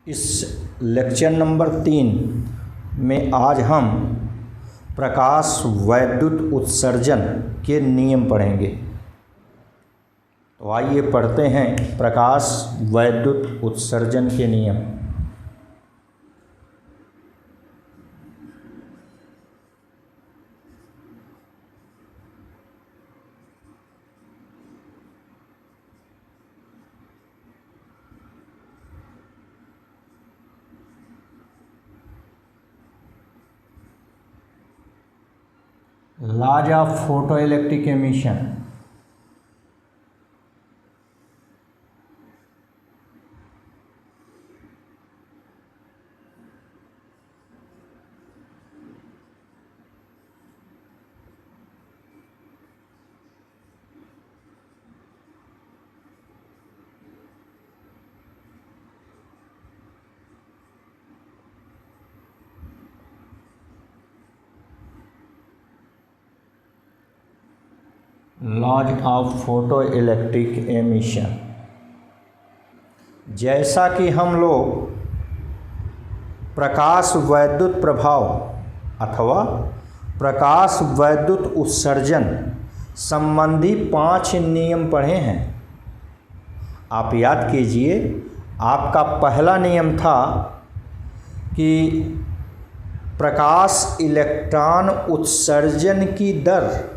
इस lecture number 3 में आज हम प्रकाश वैद्युत उत्सर्जन के नियम पढ़ेंगे। तो आइए पढ़ते हैं प्रकाश वैद्युत उत्सर्जन के नियम। Laws of photoelectric emission. Laws of photoelectric emission. जैसा कि हम लोग प्रकाश वैद्युत प्रभाव अथवा प्रकाश वैद्युत उत्सर्जन संबंधी 5 नियम पढ़े हैं। आप याद कीजिए, आपका पहला नियम था कि प्रकाश इलेक्ट्रॉन उत्सर्जन की दर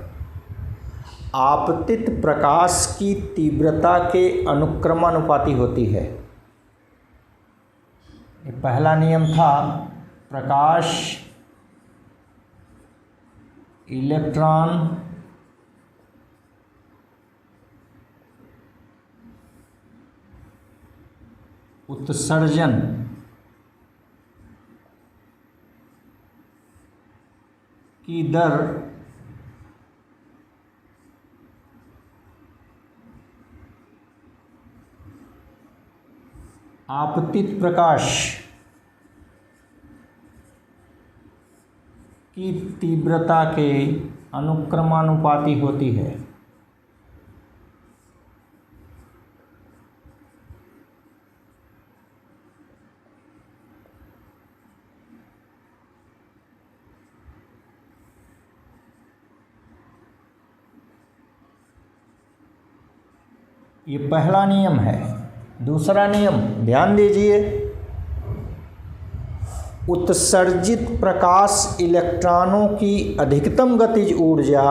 आपतित प्रकाश की तीव्रता के अनुक्रमानुपाती होती है। ये पहला नियम था। प्रकाश इलेक्ट्रॉन उत्सर्जन की दर आपतित प्रकाश की तीव्रता के अनुक्रमानुपाती होती है। ये पहला नियम है। दूसरा नियम ध्यान दीजिए, उत्सर्जित प्रकाश इलेक्ट्रॉनों की अधिकतम गतिज ऊर्जा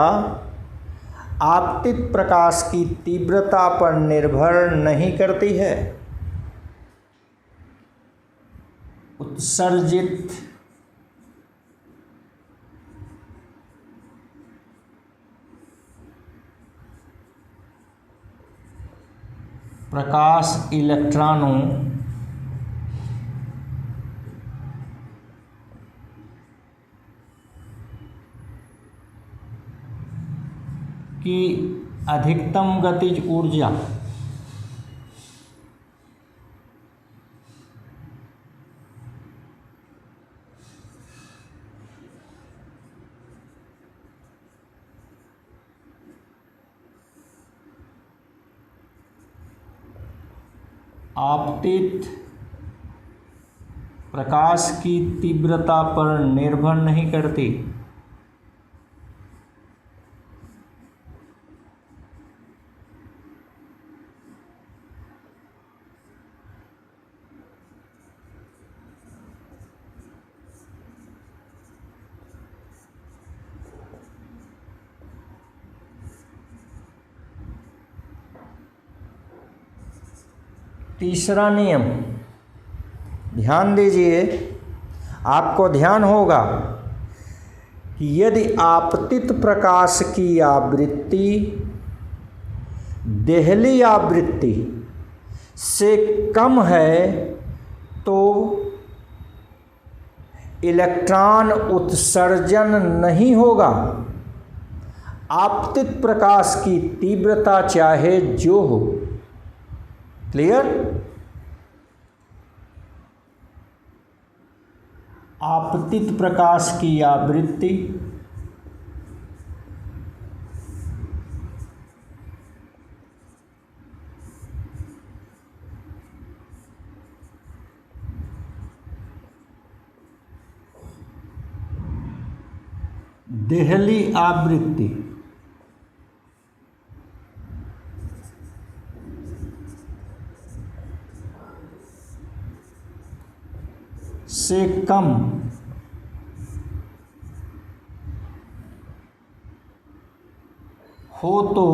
आपतित प्रकाश की तीव्रता पर निर्भर नहीं करती है। उत्सर्जित प्रकाश इलेक्ट्रॉनों की अधिकतम गतिज ऊर्जा आपतित प्रकाश की तीव्रता पर निर्भर नहीं करती। तीसरा नियम ध्यान दीजिए, आपको ध्यान होगा कि यदि आपतित प्रकाश की आवृत्ति देहली आवृत्ति से कम है तो इलेक्ट्रॉन उत्सर्जन नहीं होगा। आपतित प्रकाश की तीव्रता चाहे जो हो। क्लियर? आपतित प्रकाश की आवृत्ति देहली आवृत्ति से कम हो तो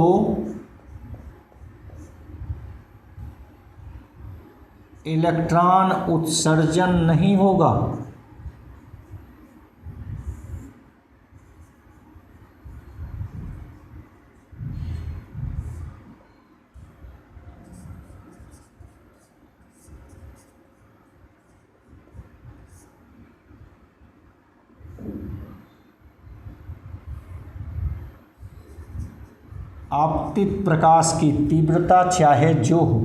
इलेक्ट्रॉन उत्सर्जन नहीं होगा। आपतित प्रकाश की तीव्रता चाहे जो हो,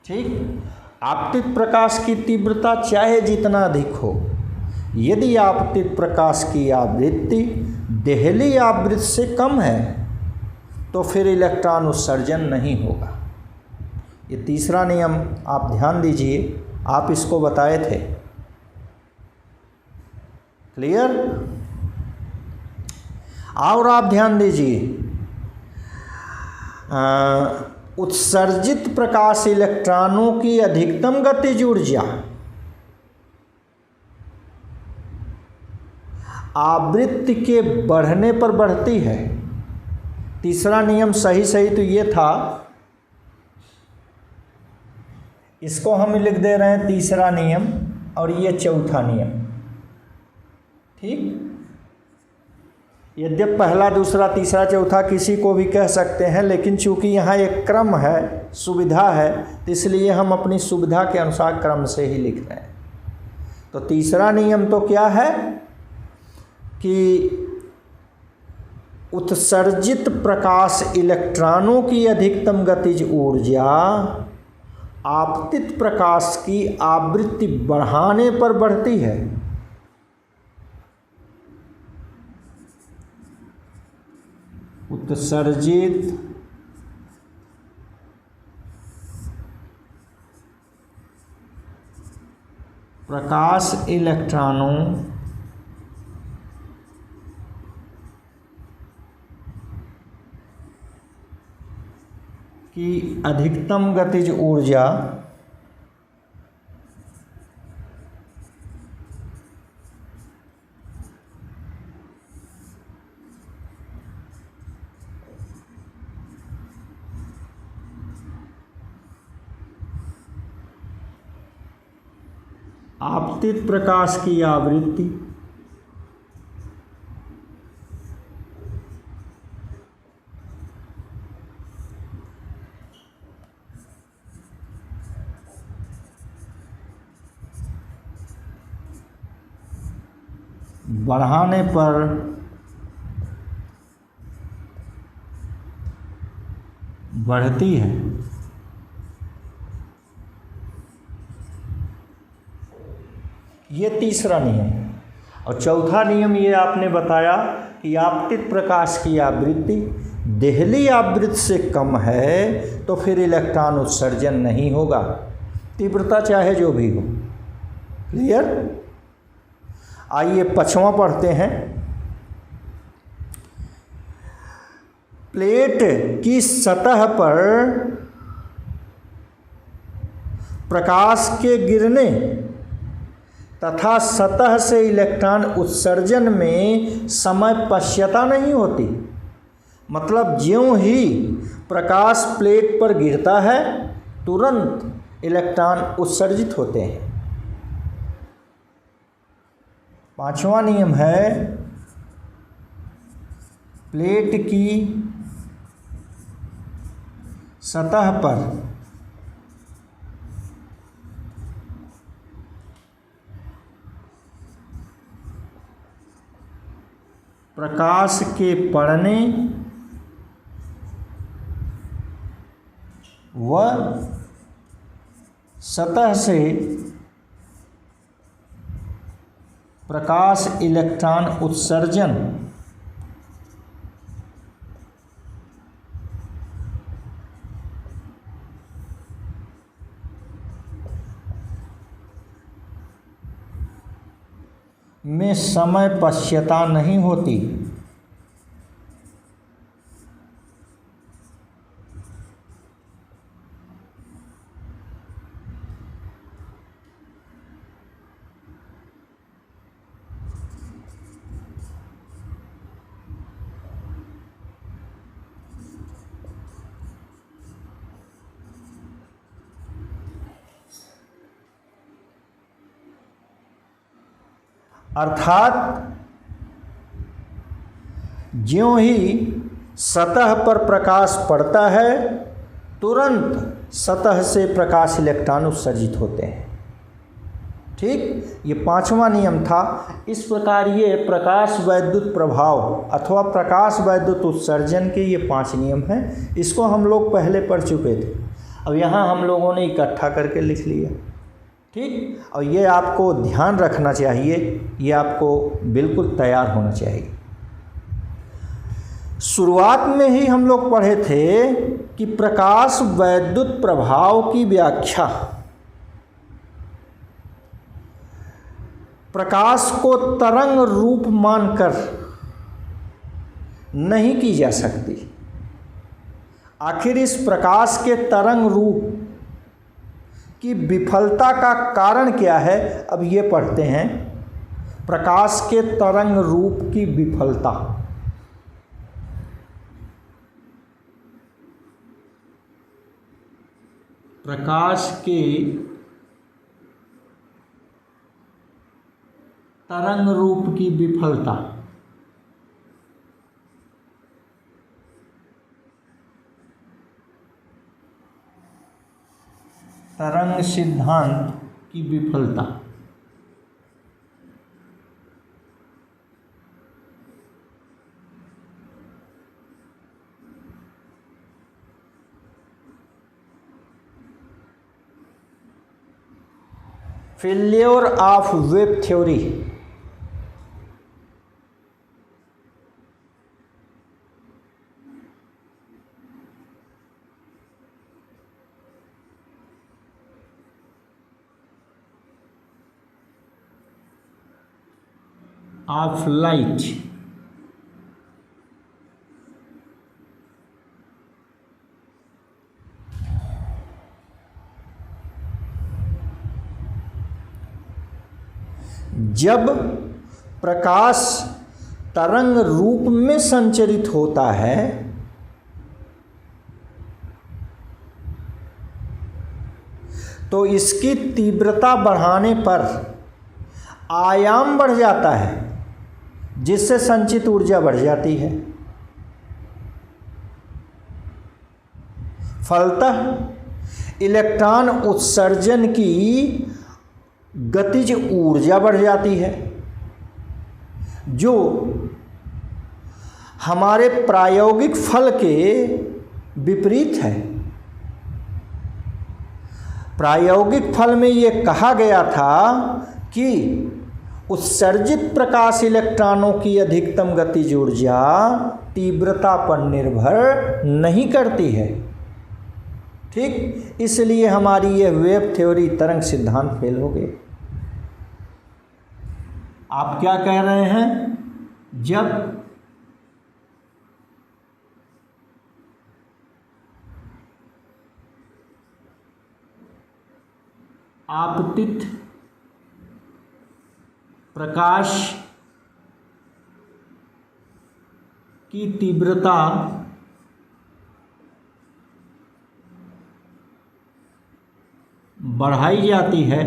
ठीक, आपतित प्रकाश की तीव्रता चाहे जितना अधिक हो, यदि आपतित प्रकाश की आवृत्ति देहली आवृत्ति से कम है तो फिर इलेक्ट्रॉन उत्सर्जन नहीं होगा। ये तीसरा नियम आप ध्यान दीजिए, आप इसको बताए थे। क्लियर? और आप ध्यान दीजिए, उत्सर्जित प्रकाश इलेक्ट्रॉनों की अधिकतम गतिज ऊर्जा आवृत्ति के बढ़ने पर बढ़ती है। तीसरा नियम सही तो ये था, इसको हम लिख दे रहे हैं तीसरा नियम, और ये चौथा नियम। ठीक, यद्यपि पहला, दूसरा, तीसरा, चौथा किसी को भी कह सकते हैं, लेकिन चूंकि यहाँ एक क्रम है, सुविधा है, तो इसलिए हम अपनी सुविधा के अनुसार क्रम से ही लिख रहे हैं। तो तीसरा नियम तो क्या है कि उत्सर्जित प्रकाश इलेक्ट्रॉनों की अधिकतम गतिज ऊर्जा आपतित प्रकाश की आवृत्ति बढ़ाने पर बढ़ती है। उत्सर्जित प्रकाश इलेक्ट्रॉनों की अधिकतम गतिज ऊर्जा आपतित प्रकाश की आवृत्ति बढ़ाने पर बढ़ती है। ये तीसरा नियम। और चौथा नियम ये आपने बताया कि आपतित प्रकाश की आवृत्ति देहली आवृत्ति से कम है तो फिर इलेक्ट्रॉन उत्सर्जन नहीं होगा, तीव्रता चाहे जो भी हो। क्लियर? आइए पांचवां पढ़ते हैं। प्लेट की सतह पर प्रकाश के गिरने तथा सतह से इलेक्ट्रॉन उत्सर्जन में समय पश्यता नहीं होती। मतलब ज्यों ही प्रकाश प्लेट पर गिरता है तुरंत इलेक्ट्रॉन उत्सर्जित होते हैं। पांचवा नियम है प्लेट की सतह पर प्रकाश के पड़ने व सतह से प्रकाश इलेक्ट्रॉन उत्सर्जन में समय पश्यता नहीं होती। अर्थात ज्यों ही सतह पर प्रकाश पड़ता है तुरंत सतह से प्रकाश इलेक्ट्रॉन उत्सर्जित होते हैं। ठीक, ये पांचवा नियम था। इस प्रकार ये प्रकाश वैद्युत प्रभाव अथवा प्रकाश वैद्युत उत्सर्जन के ये 5 नियम हैं। इसको हम लोग पहले पढ़ चुके थे, अब यहाँ हम लोगों ने इकट्ठा करके लिख लिया। ठीक, और ये आपको ध्यान रखना चाहिए, ये आपको बिल्कुल तैयार होना चाहिए। शुरुआत में ही हम लोग पढ़े थे कि प्रकाश वैद्युत प्रभाव की व्याख्या प्रकाश को तरंग रूप मानकर नहीं की जा सकती। आखिर इस प्रकाश के तरंग रूप की विफलता का कारण क्या है, अब ये पढ़ते हैं। प्रकाश के तरंग रूप की विफलता। प्रकाश के तरंग रूप की विफलता। तरंग सिद्धांत की विफलता। Failure of wave theory. Of light. जब प्रकाश तरंग रूप में संचरित होता है तो इसकी तीव्रता बढ़ाने पर आयाम बढ़ जाता है, जिससे संचित ऊर्जा बढ़ जाती है। फलतः इलेक्ट्रॉन उत्सर्जन की गतिज ऊर्जा बढ़ जाती है, जो हमारे प्रायोगिक फल के विपरीत है। प्रायोगिक फल में ये कहा गया था कि उत्सर्जित प्रकाश इलेक्ट्रॉनों की अधिकतम गतिज ऊर्जा तीव्रता पर निर्भर नहीं करती है। ठीक, इसलिए हमारी यह वेव थ्योरी तरंग सिद्धांत फेल हो गए। आप क्या कह रहे हैं? जब आपतित प्रकाश की तीव्रता बढ़ाई जाती है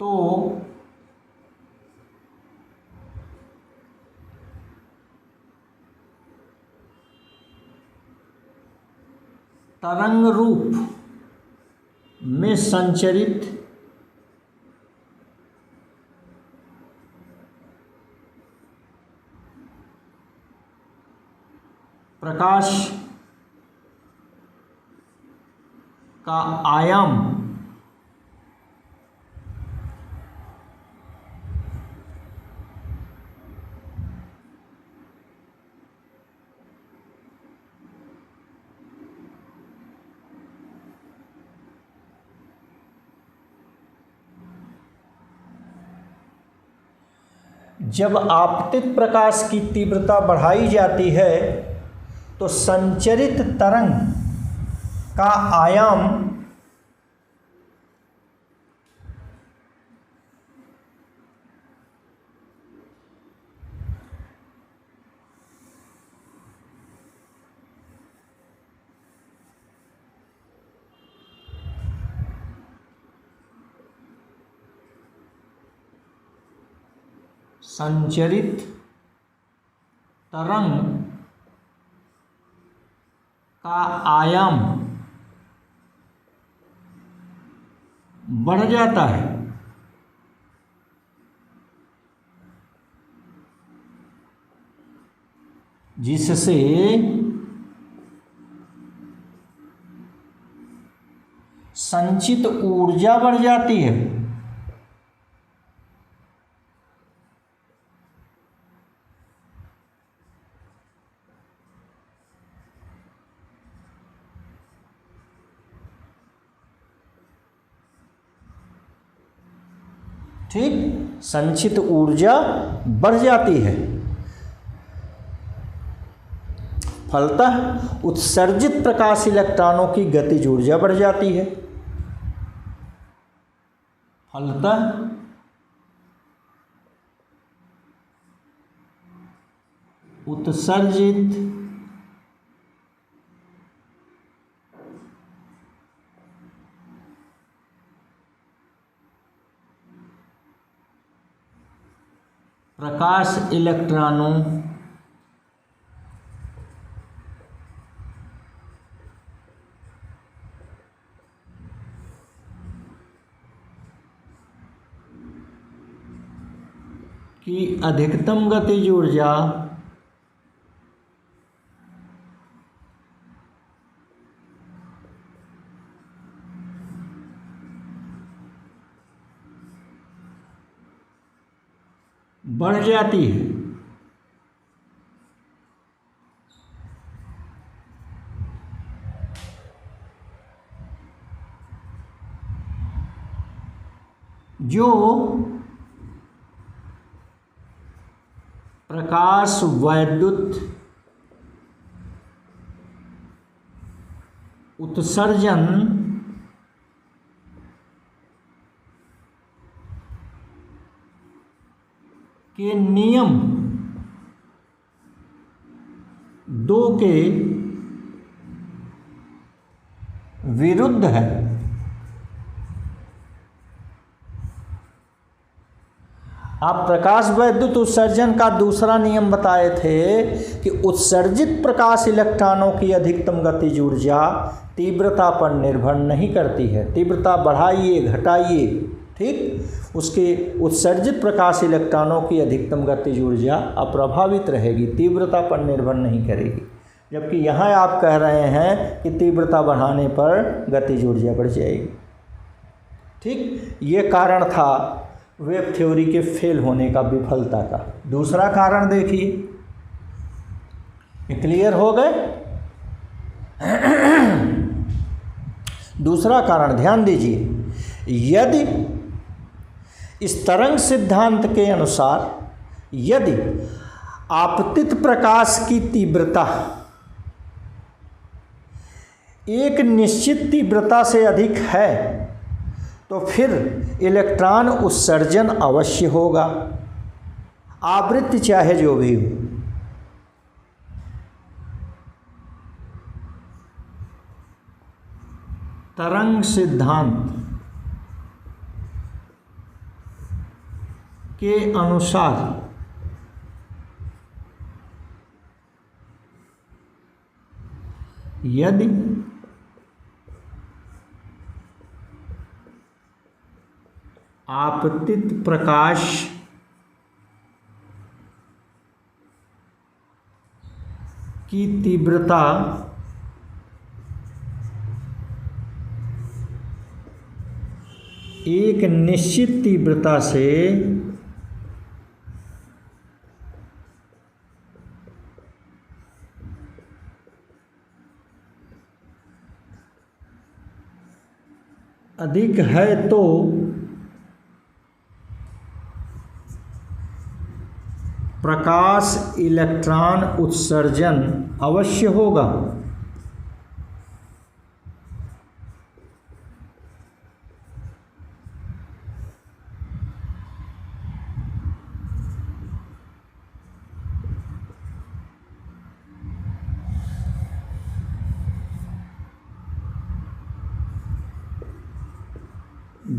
तो तरंग रूप में संचरित प्रकाश का आयाम जब आपतित प्रकाश की तीव्रता बढ़ाई जाती है तो संचरित तरंग का आयाम संचरित तरंग का आयाम बढ़ जाता है। जिससे संचित ऊर्जा बढ़ जाती है। ठीक, संचित ऊर्जा बढ़ जाती है। फलतः उत्सर्जित प्रकाश इलेक्ट्रॉनों की गतिज ऊर्जा बढ़ जाती है। फलतः उत्सर्जित प्रकाश इलेक्ट्रॉनों की अधिकतम गतिज ऊर्जा बढ़ जाती है। जो प्रकाश वैद्युत उत्सर्जन के नियम 2 के विरुद्ध है। आप प्रकाश वैद्युत उत्सर्जन का दूसरा नियम बताए थे कि उत्सर्जित प्रकाश इलेक्ट्रॉनों की अधिकतम गतिज ऊर्जा तीव्रता पर निर्भर नहीं करती है। तीव्रता बढ़ाइए घटाइए, ठीक, उसके उत्सर्जित प्रकाश इलेक्ट्रॉनों की अधिकतम गतिज ऊर्जा अप्रभावित रहेगी, तीव्रता पर निर्भर नहीं करेगी। जबकि यहाँ आप कह रहे हैं कि तीव्रता बढ़ाने पर गतिज ऊर्जा बढ़ जाएगी। ठीक, ये कारण था वेव थ्योरी के फेल होने का, विफलता का। दूसरा कारण देखिए, क्लियर हो गए? दूसरा कारण ध्यान दीजिए, यदि इस तरंग सिद्धांत के अनुसार यदि आपतित प्रकाश की तीव्रता एक निश्चित तीव्रता से अधिक है तो फिर इलेक्ट्रॉन उत्सर्जन अवश्य होगा, आवृत्ति चाहे जो भी हो। तरंग सिद्धांत के अनुसार यदि आपतित प्रकाश की तीव्रता एक निश्चित तीव्रता से अधिक है तो प्रकाश इलेक्ट्रॉन उत्सर्जन अवश्य होगा।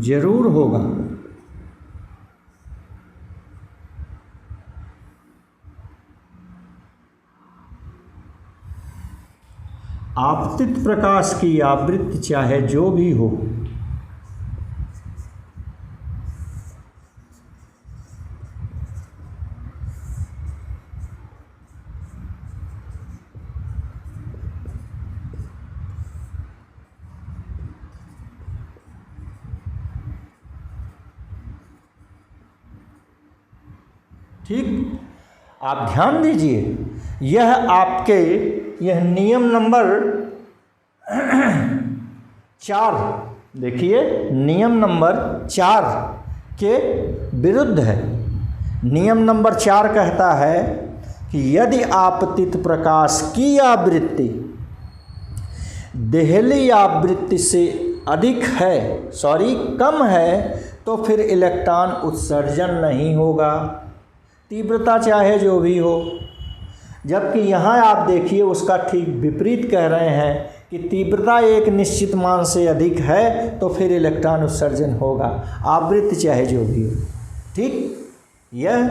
जरूर होगा। आपतित प्रकाश की आवृत्ति चाहे जो भी हो, ठीक, आप ध्यान दीजिए, यह नियम नंबर 4, देखिए नियम नंबर 4 के विरुद्ध है। नियम नंबर 4 कहता है कि यदि आपतित प्रकाश की आवृत्ति देहली आवृत्ति से अधिक है, कम है, तो फिर इलेक्ट्रॉन उत्सर्जन नहीं होगा, तीव्रता चाहे जो भी हो। जबकि यहाँ आप देखिए उसका ठीक विपरीत कह रहे हैं कि तीव्रता एक निश्चित मान से अधिक है तो फिर इलेक्ट्रॉन उत्सर्जन होगा, आवृत्ति चाहे जो भी हो। ठीक, यह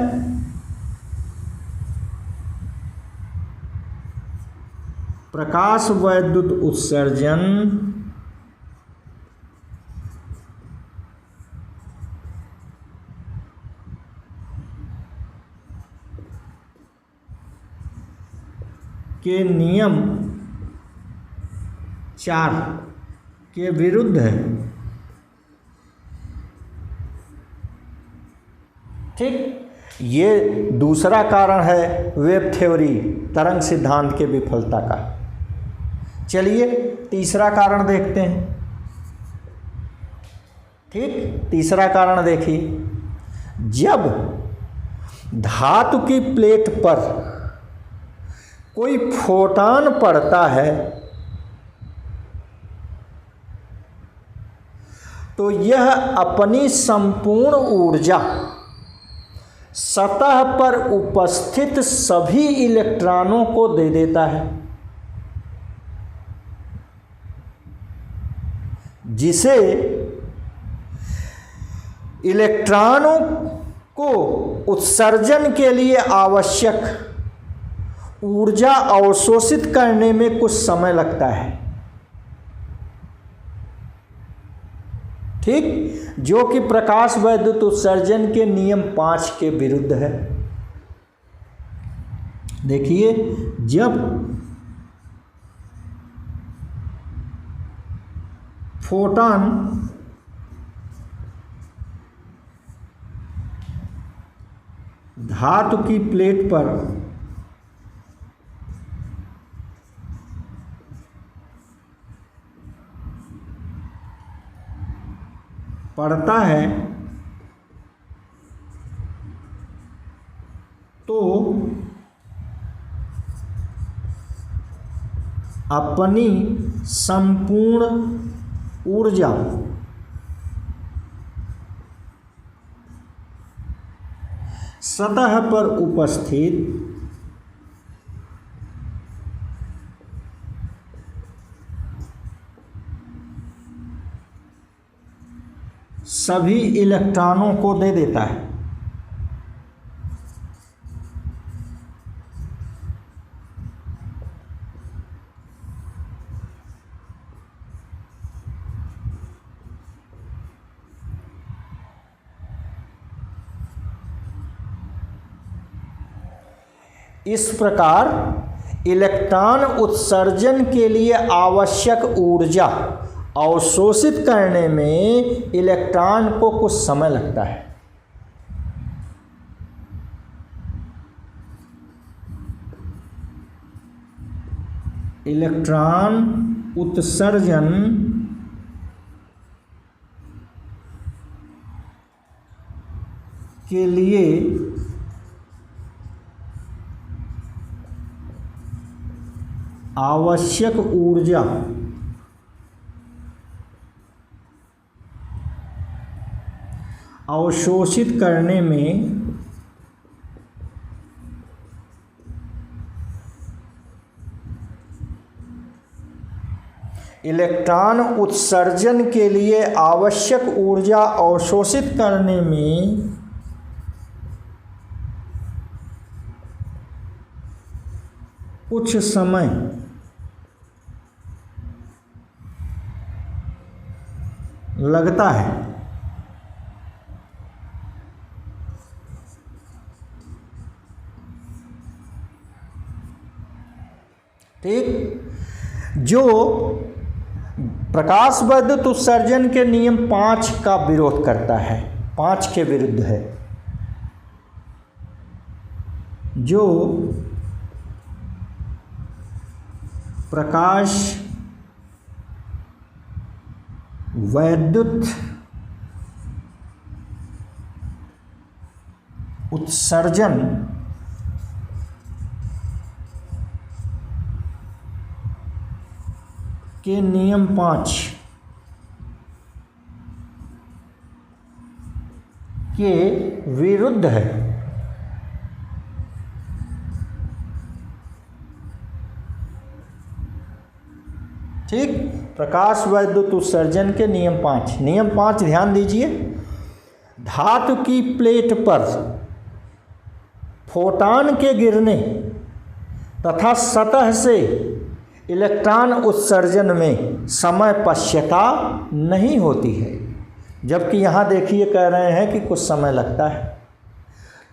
प्रकाश वैद्युत उत्सर्जन के नियम 4 के विरुद्ध है। ठीक, ये दूसरा कारण है वेव थ्योरी, तरंग सिद्धांत के विफलता का। चलिए तीसरा कारण देखते हैं। ठीक, तीसरा कारण देखिए, जब धातु की प्लेट पर कोई फोटॉन पड़ता है तो यह अपनी संपूर्ण ऊर्जा सतह पर उपस्थित सभी इलेक्ट्रॉनों को दे देता है, जिसे इलेक्ट्रॉनों को उत्सर्जन के लिए आवश्यक ऊर्जा अवशोषित करने में कुछ समय लगता है। ठीक, जो कि प्रकाश वैद्युत उत्सर्जन के नियम 5 के विरुद्ध है। देखिए, जब फोटॉन धातु की प्लेट पर पड़ता है तो अपनी संपूर्ण ऊर्जा सतह पर उपस्थित सभी इलेक्ट्रॉनों को दे देता है। इस प्रकार इलेक्ट्रॉन उत्सर्जन के लिए आवश्यक ऊर्जा अवशोषित करने में इलेक्ट्रॉन को कुछ समय लगता है। इलेक्ट्रॉन उत्सर्जन के लिए आवश्यक ऊर्जा अवशोषित करने में इलेक्ट्रॉन उत्सर्जन के लिए आवश्यक ऊर्जा अवशोषित करने में कुछ समय लगता है। ठीक, जो प्रकाश विद्युत उत्सर्जन के नियम 5 का विरोध करता है, 5 के विरुद्ध है। जो प्रकाश विद्युत उत्सर्जन के नियम 5 के विरुद्ध है। ठीक, प्रकाश विद्युत उत्सर्जन के नियम 5। नियम 5 ध्यान दीजिए, धातु की प्लेट पर फोटॉन के गिरने तथा सतह से इलेक्ट्रॉन उत्सर्जन में समय पश्यता नहीं होती है, जबकि यहाँ देखिए कह रहे हैं कि कुछ समय लगता है।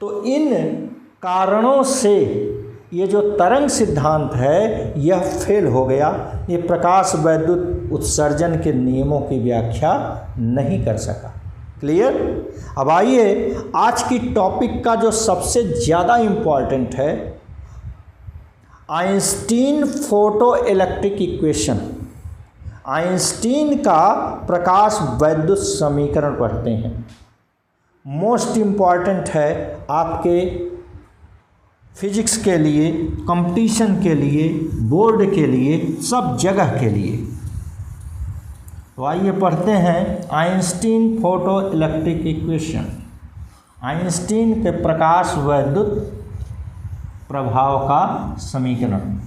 तो इन कारणों से ये जो तरंग सिद्धांत है यह फेल हो गया। ये प्रकाश विद्युत उत्सर्जन के नियमों की व्याख्या नहीं कर सका। क्लियर? अब आइए आज की टॉपिक का जो सबसे ज़्यादा इम्पॉर्टेंट है, Einstein photo electric equation. Einstein का प्रकाश विद्युत समीकरण पढ़ते हैं। मोस्ट इम्पॉर्टेंट है आपके फिजिक्स के लिए, कंपटीशन के लिए, बोर्ड के लिए, सब जगह के लिए। तो आइए पढ़ते हैं Einstein photo electric equation. Einstein के प्रकाश विद्युत प्रभाव का समीकरण।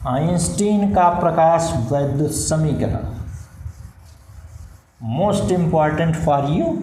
आइंस्टीन का प्रकाश विद्युत समीकरण most important for you.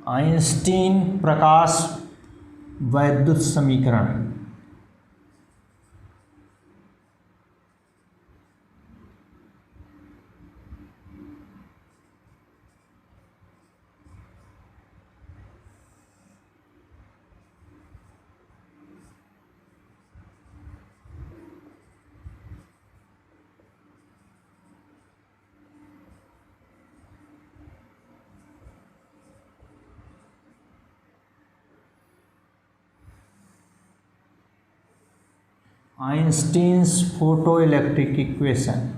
Einstein प्रकाश वैद्युत समीकरण। Einstein's photoelectric equation.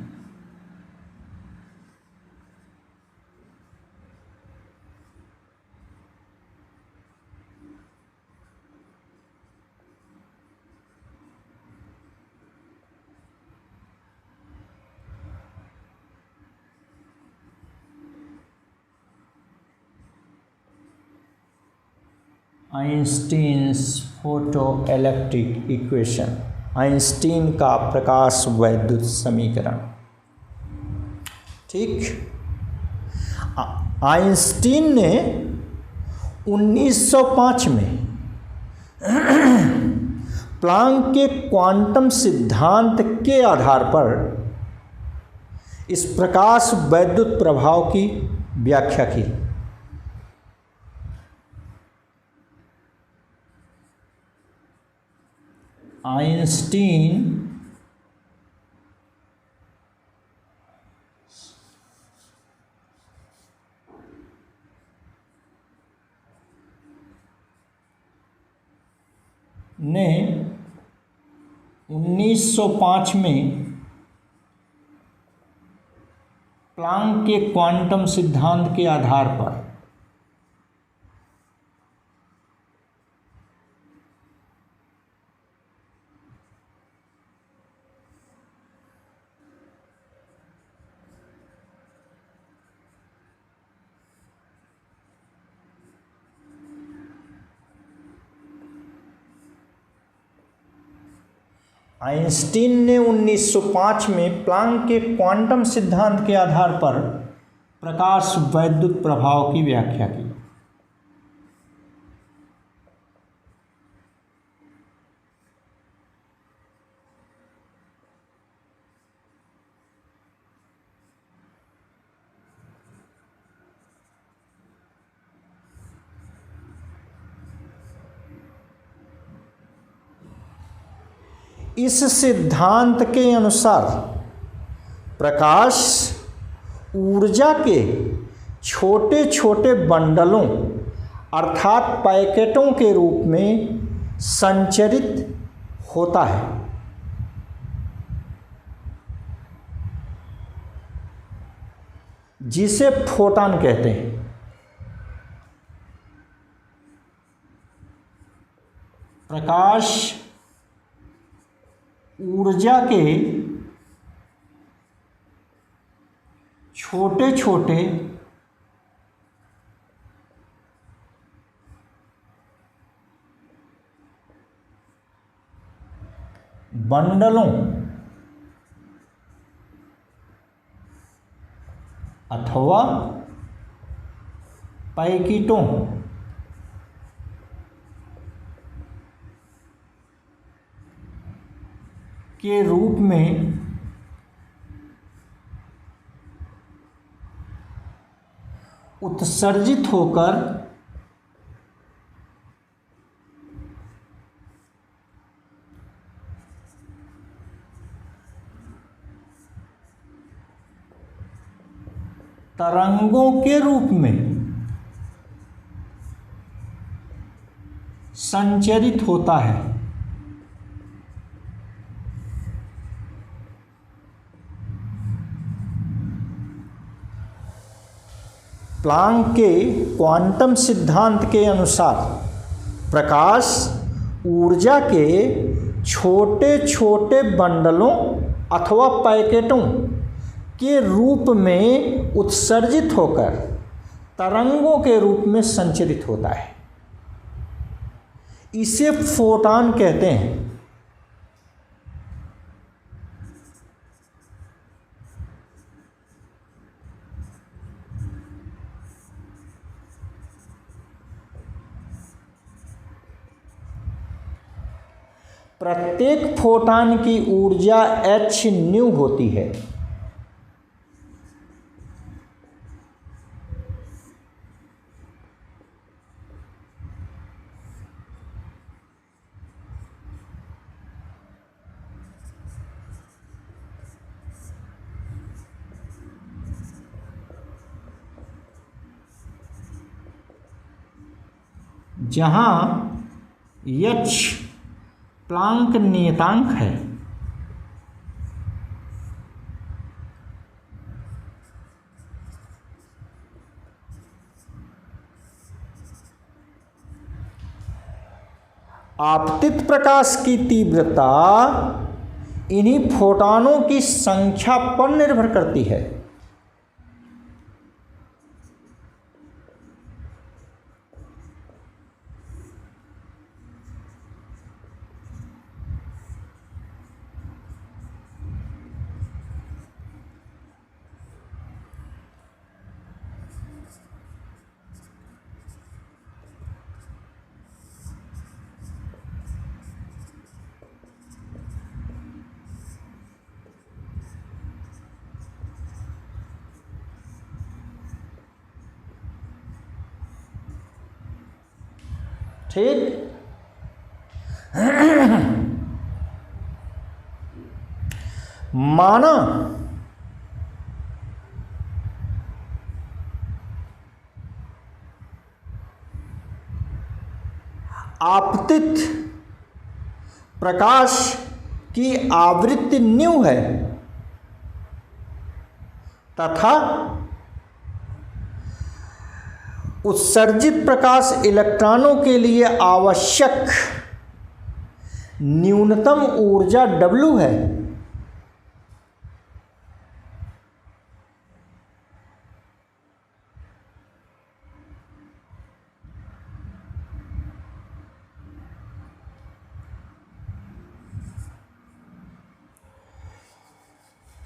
Einstein's photoelectric equation, Einstein का प्रकाश वैद्युत समीकरण। ठीक, आइंस्टीन ने 1905 में प्लांक के क्वांटम सिद्धांत के आधार पर इस प्रकाश वैद्युत प्रभाव की व्याख्या की। आइंस्टीन ने 1905 में प्लांक के क्वांटम सिद्धांत के आधार पर आइंस्टीन ने 1905 में प्लांक के क्वांटम सिद्धांत के आधार पर प्रकाश वैद्युत प्रभाव की व्याख्या की। इस सिद्धांत के अनुसार प्रकाश ऊर्जा के छोटे छोटे बंडलों अर्थात पैकेटों के रूप में संचरित होता है। जिसे फोटॉन कहते हैं। प्रकाश ऊर्जा के छोटे छोटे बंडलों अथवा पैकेटों के रूप में उत्सर्जित होकर तरंगों के रूप में संचरित होता है। प्लांक के क्वांटम सिद्धांत के अनुसार प्रकाश ऊर्जा के छोटे छोटे बंडलों अथवा पैकेटों के रूप में उत्सर्जित होकर तरंगों के रूप में संचरित होता है। इसे फोटॉन कहते हैं। प्रत्येक फोटॉन की ऊर्जा h न्यू होती है। जहाँ h प्लांक नियतांक है, आपतित प्रकाश की तीव्रता इन्हीं फोटॉनों की संख्या पर निर्भर करती है। ठीक, माना आपतित प्रकाश की आवृत्ति न्यू है तथा उत्सर्जित प्रकाश इलेक्ट्रॉनों के लिए आवश्यक न्यूनतम ऊर्जा W है।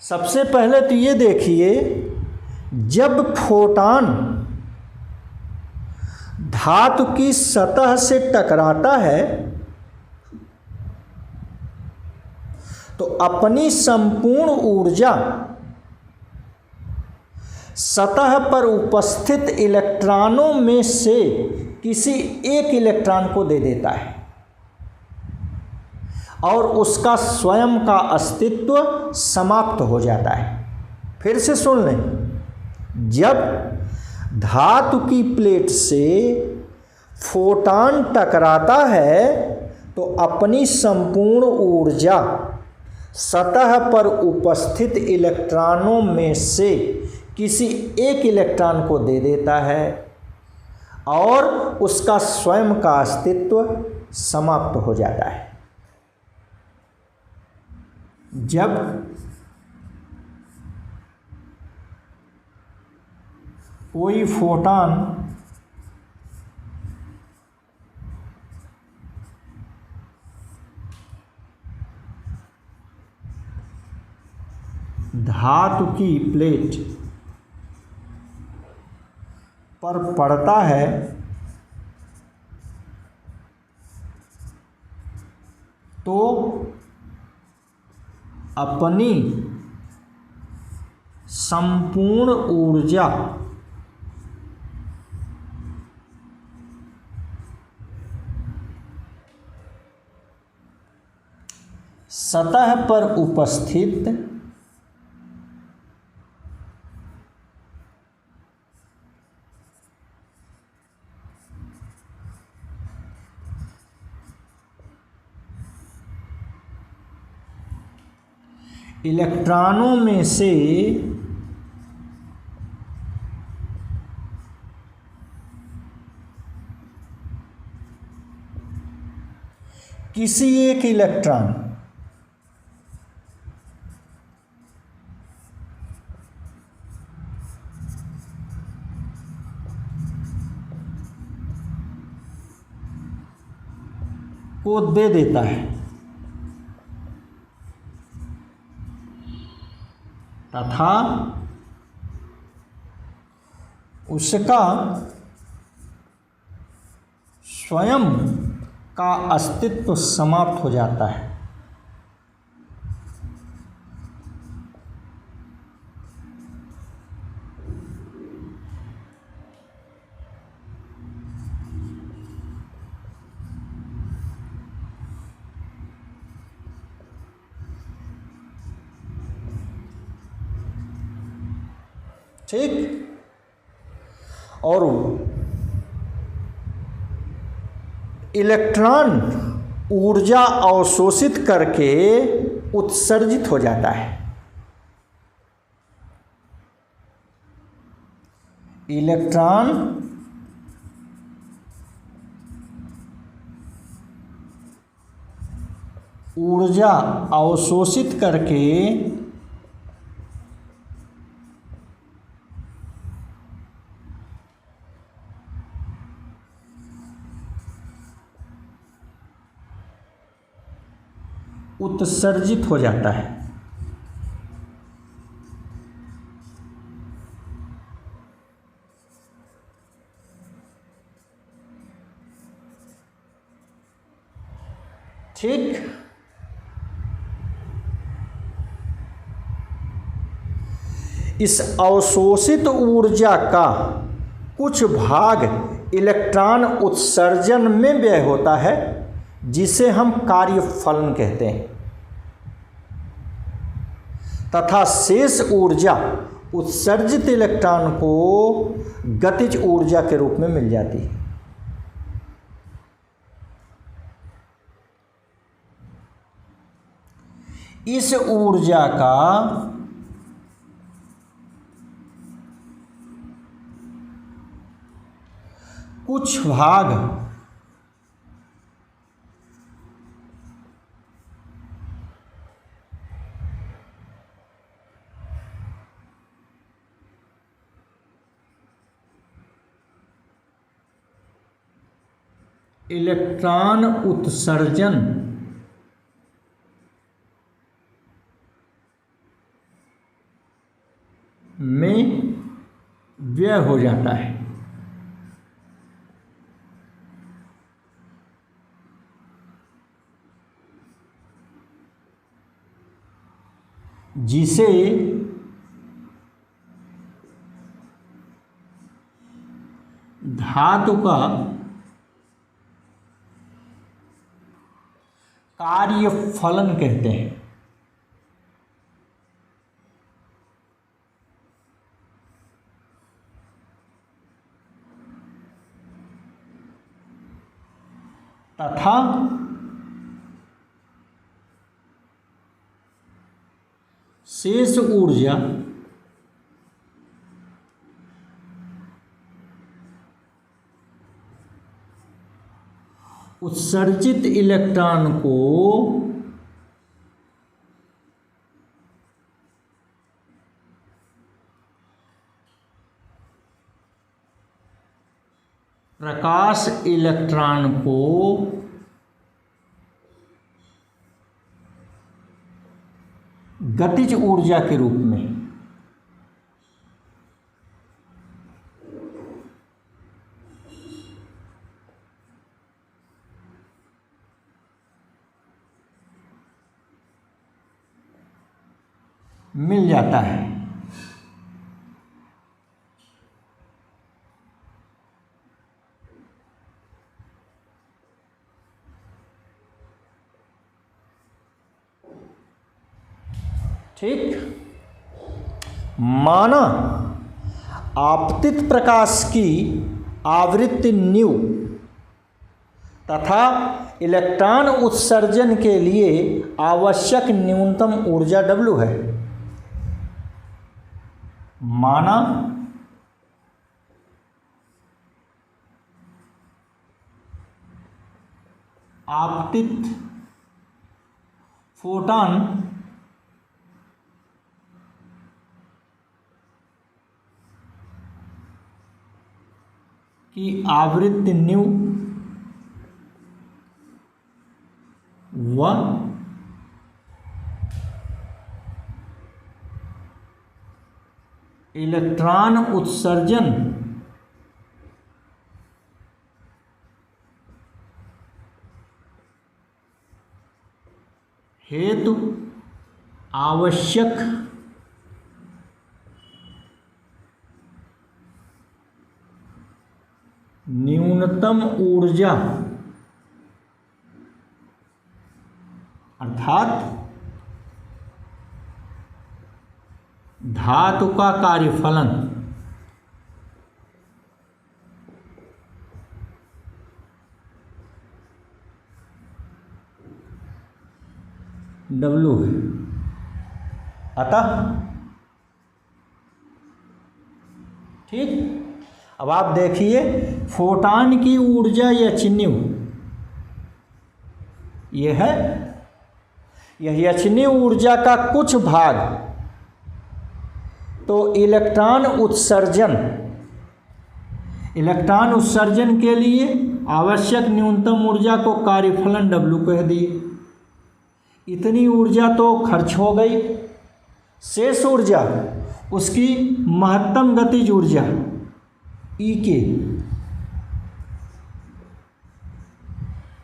सबसे पहले तो ये देखिए, जब फोटॉन धातु की सतह से टकराता है तो अपनी संपूर्ण ऊर्जा सतह पर उपस्थित इलेक्ट्रॉनों में से किसी एक इलेक्ट्रॉन को दे देता है और उसका स्वयं का अस्तित्व समाप्त हो जाता है। फिर से सुन लें, जब धातु की प्लेट से फोटॉन टकराता है तो अपनी संपूर्ण ऊर्जा सतह पर उपस्थित इलेक्ट्रॉनों में से किसी एक इलेक्ट्रॉन को दे देता है और उसका स्वयं का अस्तित्व समाप्त हो जाता है। जब कोई फोटॉन धातु की प्लेट पर पड़ता है तो अपनी संपूर्ण ऊर्जा सतह पर उपस्थित इलेक्ट्रॉनों में से किसी एक इलेक्ट्रॉन को दे देता है तथा उसका स्वयं का अस्तित्व समाप्त हो जाता है। ठीक, और इलेक्ट्रॉन ऊर्जा अवशोषित करके उत्सर्जित हो जाता है। इलेक्ट्रॉन ऊर्जा अवशोषित करके उत्सर्जित हो जाता है। ठीक, इस अवशोषित ऊर्जा का कुछ भाग इलेक्ट्रॉन उत्सर्जन में व्यय होता है, जिसे हम कार्यफलन कहते हैं, तथा शेष ऊर्जा उत्सर्जित इलेक्ट्रॉन को गतिज ऊर्जा के रूप में मिल जाती है। इस ऊर्जा का कुछ भाग इलेक्ट्रॉन उत्सर्जन में व्यय हो जाता है। जिसे धातु का कार्यफलन कहते हैं। तथा शेष ऊर्जा उत्सर्जित इलेक्ट्रॉन को प्रकाश इलेक्ट्रॉन को गतिज ऊर्जा के रूप में मिल जाता है। ठीक, माना आपतित प्रकाश की आवृत्ति न्यू तथा इलेक्ट्रॉन उत्सर्जन के लिए आवश्यक न्यूनतम ऊर्जा W है। माना आपतित फोटॉन की आवृत्ति न्यू व इलेक्ट्रॉन उत्सर्जन हेतु आवश्यक न्यूनतम ऊर्जा अर्थात धातु का कार्यफलन W है। अतः ठीक, अब आप देखिए फोटान की ऊर्जा एचन्यू ये है, यह एचन्यू ऊर्जा का कुछ भाग तो इलेक्ट्रॉन उत्सर्जन के लिए आवश्यक न्यूनतम ऊर्जा को कार्यफलन W कह दिए। इतनी ऊर्जा तो खर्च हो गई, शेष ऊर्जा उसकी महत्तम गतिज ऊर्जा E के,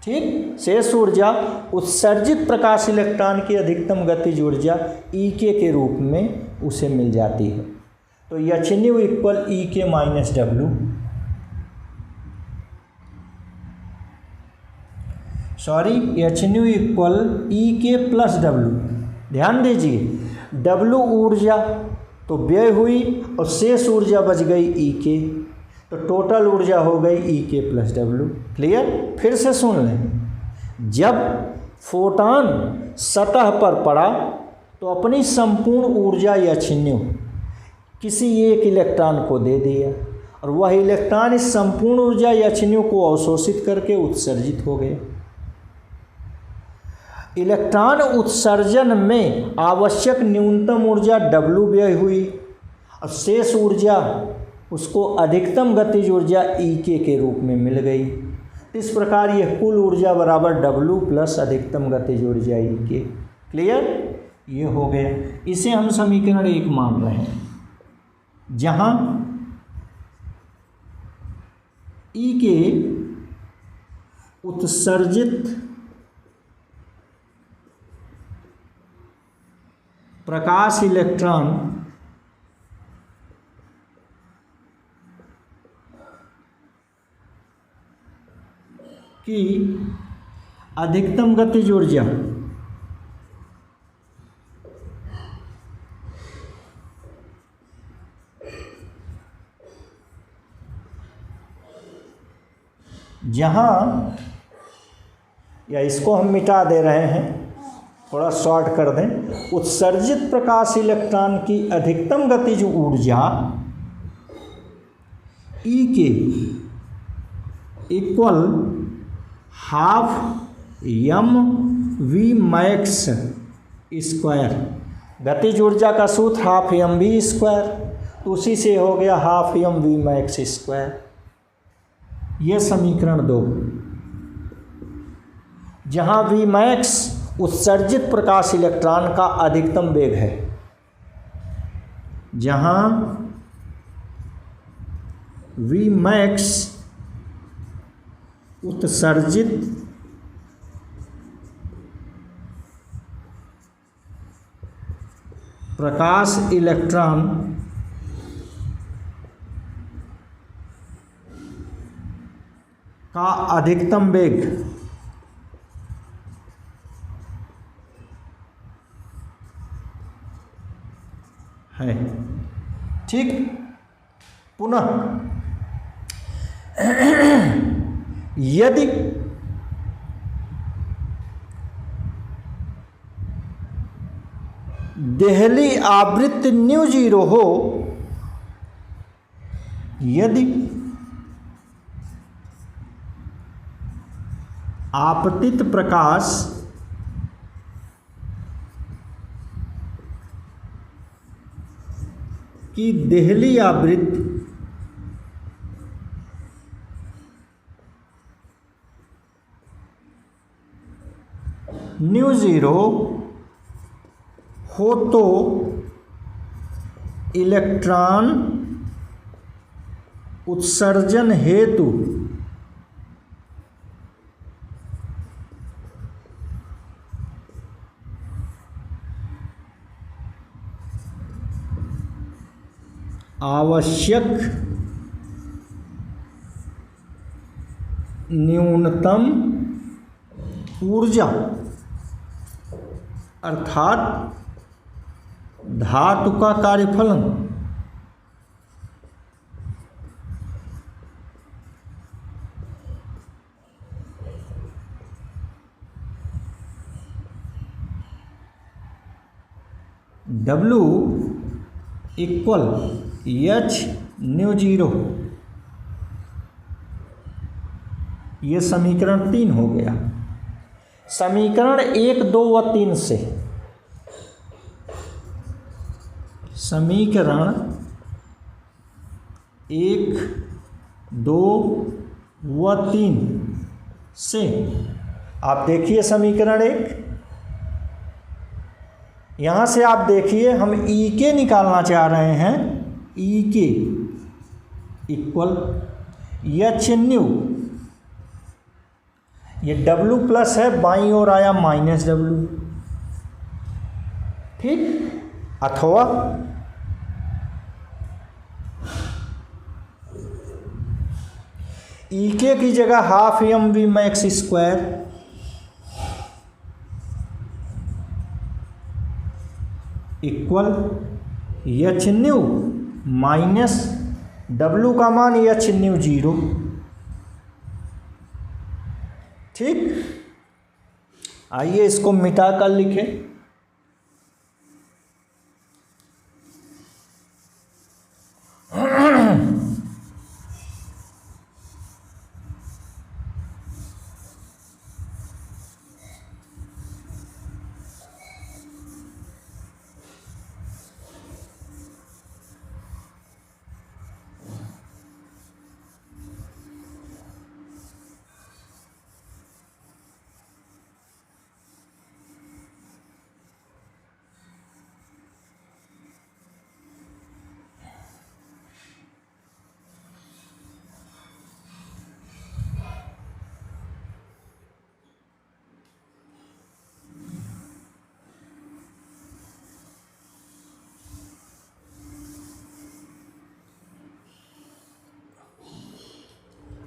ठीक, शेष ऊर्जा उत्सर्जित प्रकाश इलेक्ट्रॉन की अधिकतम गतिज ऊर्जा E के रूप में उसे मिल जाती है। तो एचन्यू इक्वल E के minus W, sorry h nu equal E के प्लस W। ध्यान दीजिए W ऊर्जा तो व्यय हुई और शेष ऊर्जा बच गई E के, तो टोटल ऊर्जा हो गई E के प्लस W। क्लियर? फिर से सुन लें, जब फोटान सतह पर पड़ा तो अपनी संपूर्ण ऊर्जा एचन्यू किसी एक इलेक्ट्रॉन को दे दिया और वह इलेक्ट्रॉन इस संपूर्ण ऊर्जा एचन्यू को अवशोषित करके उत्सर्जित हो गया। इलेक्ट्रॉन उत्सर्जन में आवश्यक न्यूनतम ऊर्जा W व्यय हुई और शेष ऊर्जा उसको अधिकतम गतिज ऊर्जा E के रूप में मिल गई। इस प्रकार यह कुल ऊर्जा बराबर W प्लस अधिकतम गतिज ऊर्जा E के। क्लियर? ये हो गया। इसे हम समीकरण 1 मान रहे हैं, जहाँ E के उत्सर्जित प्रकाश इलेक्ट्रॉन की अधिकतम गतिज ऊर्जा जहाँ, या इसको हम मिटा दे रहे हैं, थोड़ा शॉर्ट कर दें, उत्सर्जित प्रकाश इलेक्ट्रॉन की अधिकतम गतिज ऊर्जा E के equal half mv max square. गतिज ऊर्जा का सूत्र हाफ mv स्क्वायर, तो उसी से हो गया हाफ mv मैक्स स्क्वायर। यह समीकरण 2, जहाँ v मैक्स उत्सर्जित प्रकाश इलेक्ट्रॉन का अधिकतम वेग है, जहाँ v मैक्स उत्सर्जित प्रकाश इलेक्ट्रॉन का अधिकतम वेग है। ठीक, पुनः यदि देहली आवृत्ति न्यू जीरो हो, यदि आपतित प्रकाश की देहली आवृत्ति न्यू जीरो हो तो इलेक्ट्रॉन उत्सर्जन हेतु आवश्यक न्यूनतम ऊर्जा अर्थात धातु का कार्यफलन W equal h mu zero. ये समीकरण 3 हो गया। समीकरण 1, 2 व 3 से समीकरण 1, 2 व 3 से आप देखिए समीकरण 1, यहाँ से आप देखिए हम ई के निकालना चाह रहे हैं। ई के इक्वल एच न्यू, ये डब्लू प्लस है, बाईं ओर आया माइनस डब्लू, ठीक। अथवा ई के की जगह half m v max square equal h nu minus W का मान एच न्यू जीरो, ठीक। आइए इसको मिटा कर लिखें।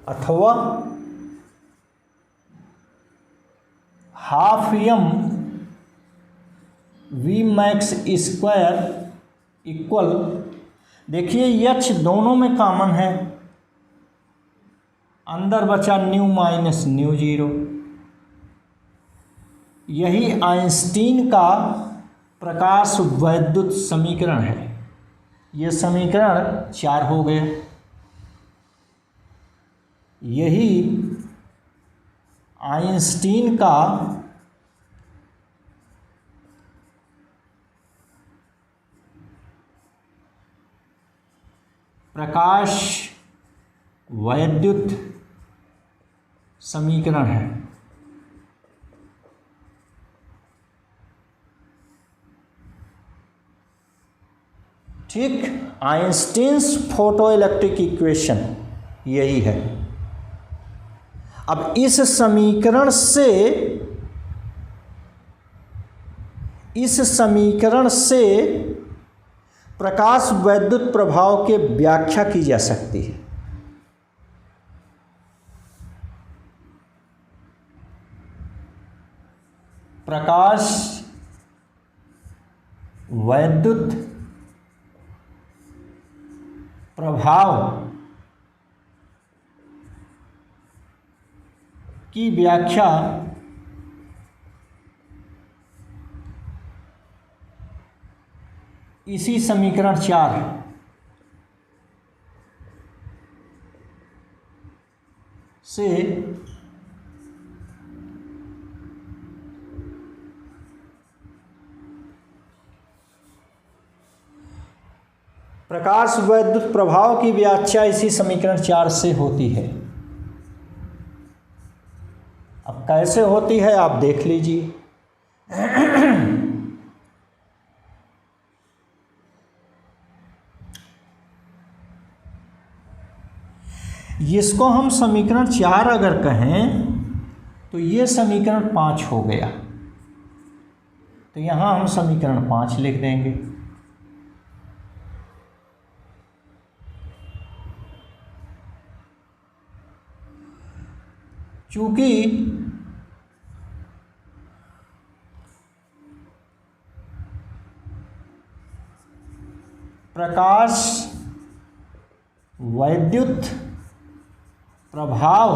अथवा half m v max square equal, देखिए एच दोनों में कॉमन है, अंदर बचा न्यू माइनस न्यू जीरो। यही आइंस्टीन का प्रकाश वैद्युत समीकरण है। ये समीकरण 4 हो गए। यही आइंस्टीन का प्रकाश वैद्युत समीकरण है। ठीक, आइंस्टीन्स फोटो इलेक्ट्रिक इक्वेशन यही है। अब इस समीकरण से प्रकाश वैद्युत प्रभाव के व्याख्या की जा सकती है। प्रकाश वैद्युत प्रभाव की व्याख्या इसी समीकरण 4 से प्रकाश वैद्युत प्रभाव की व्याख्या इसी समीकरण 4 से होती है। अब कैसे होती है आप देख लीजिए। इसको हम समीकरण 4 अगर कहें तो ये समीकरण 5 हो गया, तो यहाँ हम समीकरण 5 लिख देंगे। चूँकि प्रकाश वैद्युत प्रभाव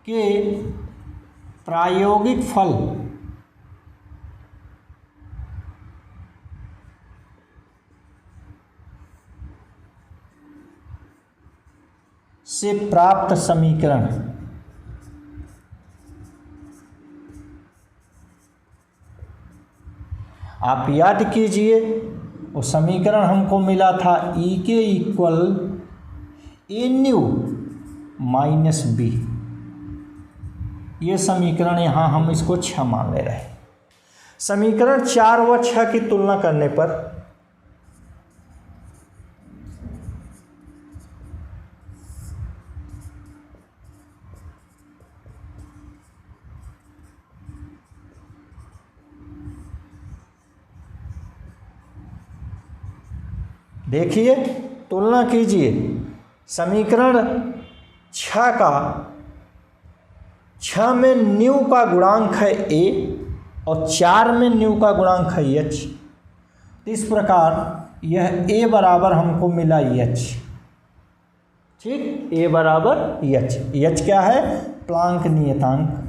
के प्रायोगिक फल से प्राप्त समीकरण आप याद कीजिए, वो समीकरण हमको मिला था ई के equal a nu minus b. ये समीकरण यहाँ हम इसको 6 मान ले रहे हैं। समीकरण 4 व 6 की तुलना करने पर देखिए, तुलना कीजिए। समीकरण 6 का 6 में न्यू का गुणांक है ए और 4 में न्यू का गुणांक है एच। इस प्रकार यह ए बराबर हमको मिला एच। ठीक, ए बराबर एच। एच क्या है? प्लांक नियतांक।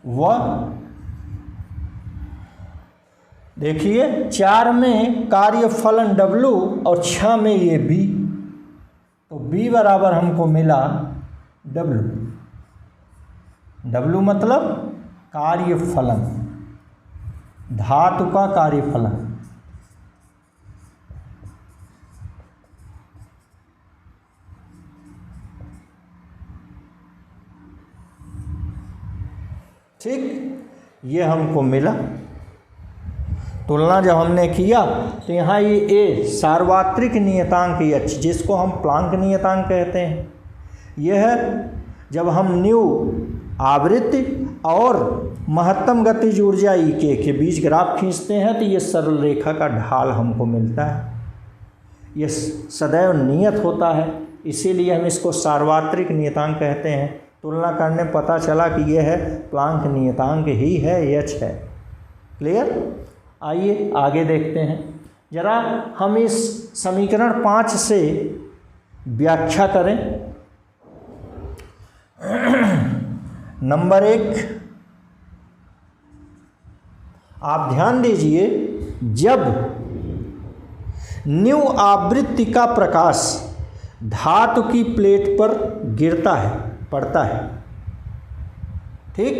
वह देखिए, 4 में कार्य फलन W और 6 में ये B, तो B बराबर हमको मिला W। W मतलब कार्य फलन, धातु का कार्य फलन। ठीक, ये हमको मिला। तुलना जब हमने किया तो यहाँ ये ए सार्वत्रिक नियतांक एच, जिसको हम प्लांक नियतांक कहते हैं, यह जब हम न्यू आवृत्ति और महत्तम गतिज ऊर्जा ई के बीच ग्राफ खींचते हैं तो ये सरल रेखा का ढाल हमको मिलता है। ये सदैव नियत होता है, इसीलिए हम इसको सार्वत्रिक नियतांक कहते हैं। तुलना करने पता चला कि यह है प्लांक नियतांक ही है, एच है। क्लियर? आइए आगे देखते हैं। जरा हम इस समीकरण 5 से व्याख्या करें। नंबर 1, आप ध्यान दीजिए, जब न्यू आवृत्ति का प्रकाश धातु की प्लेट पर गिरता है, पड़ता है, ठीक,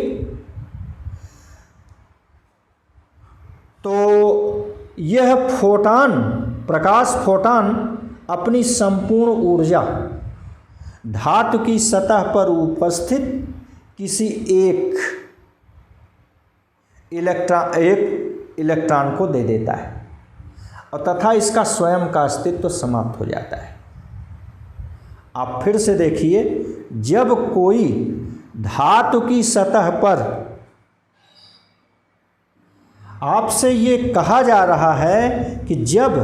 तो यह फोटान, प्रकाश फोटान अपनी संपूर्ण ऊर्जा धातु की सतह पर उपस्थित किसी एक इलेक्ट्रॉन को दे देता है और तथा इसका स्वयं का अस्तित्व समाप्त हो जाता है। आप फिर से देखिए, जब कोई धातु की सतह पर, आपसे ये कहा जा रहा है कि जब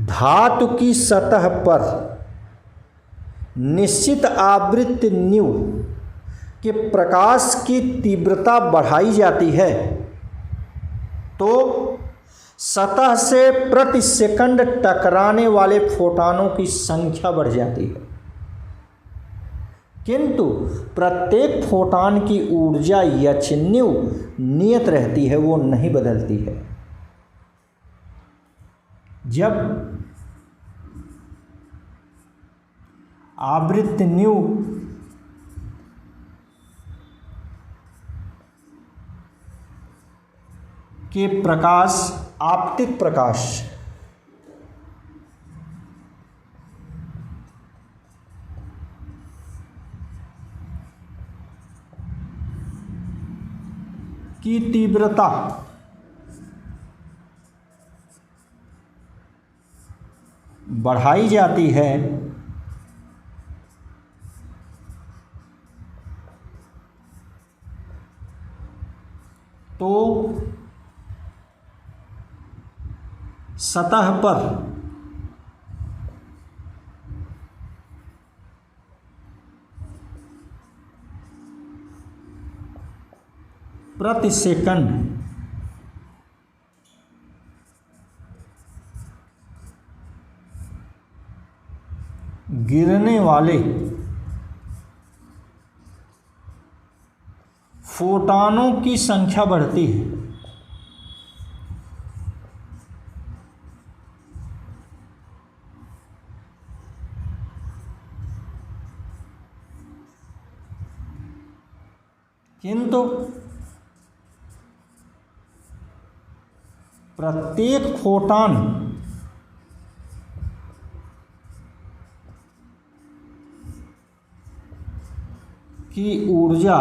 धातु की सतह पर निश्चित आवृत्ति न्यू के प्रकाश की तीव्रता बढ़ाई जाती है तो सतह से प्रति सेकंड टकराने वाले फोटॉनों की संख्या बढ़ जाती है, किंतु प्रत्येक फोटॉन की ऊर्जा एच न्यू नियत रहती है, वो नहीं बदलती है। जब आवृत्ति न्यू के प्रकाश, आपतित प्रकाश की तीव्रता बढ़ाई जाती है तो सतह पर प्रति सेकंड गिरने वाले फोटॉनों की संख्या बढ़ती है। किंतु प्रत्येक फोटॉन की ऊर्जा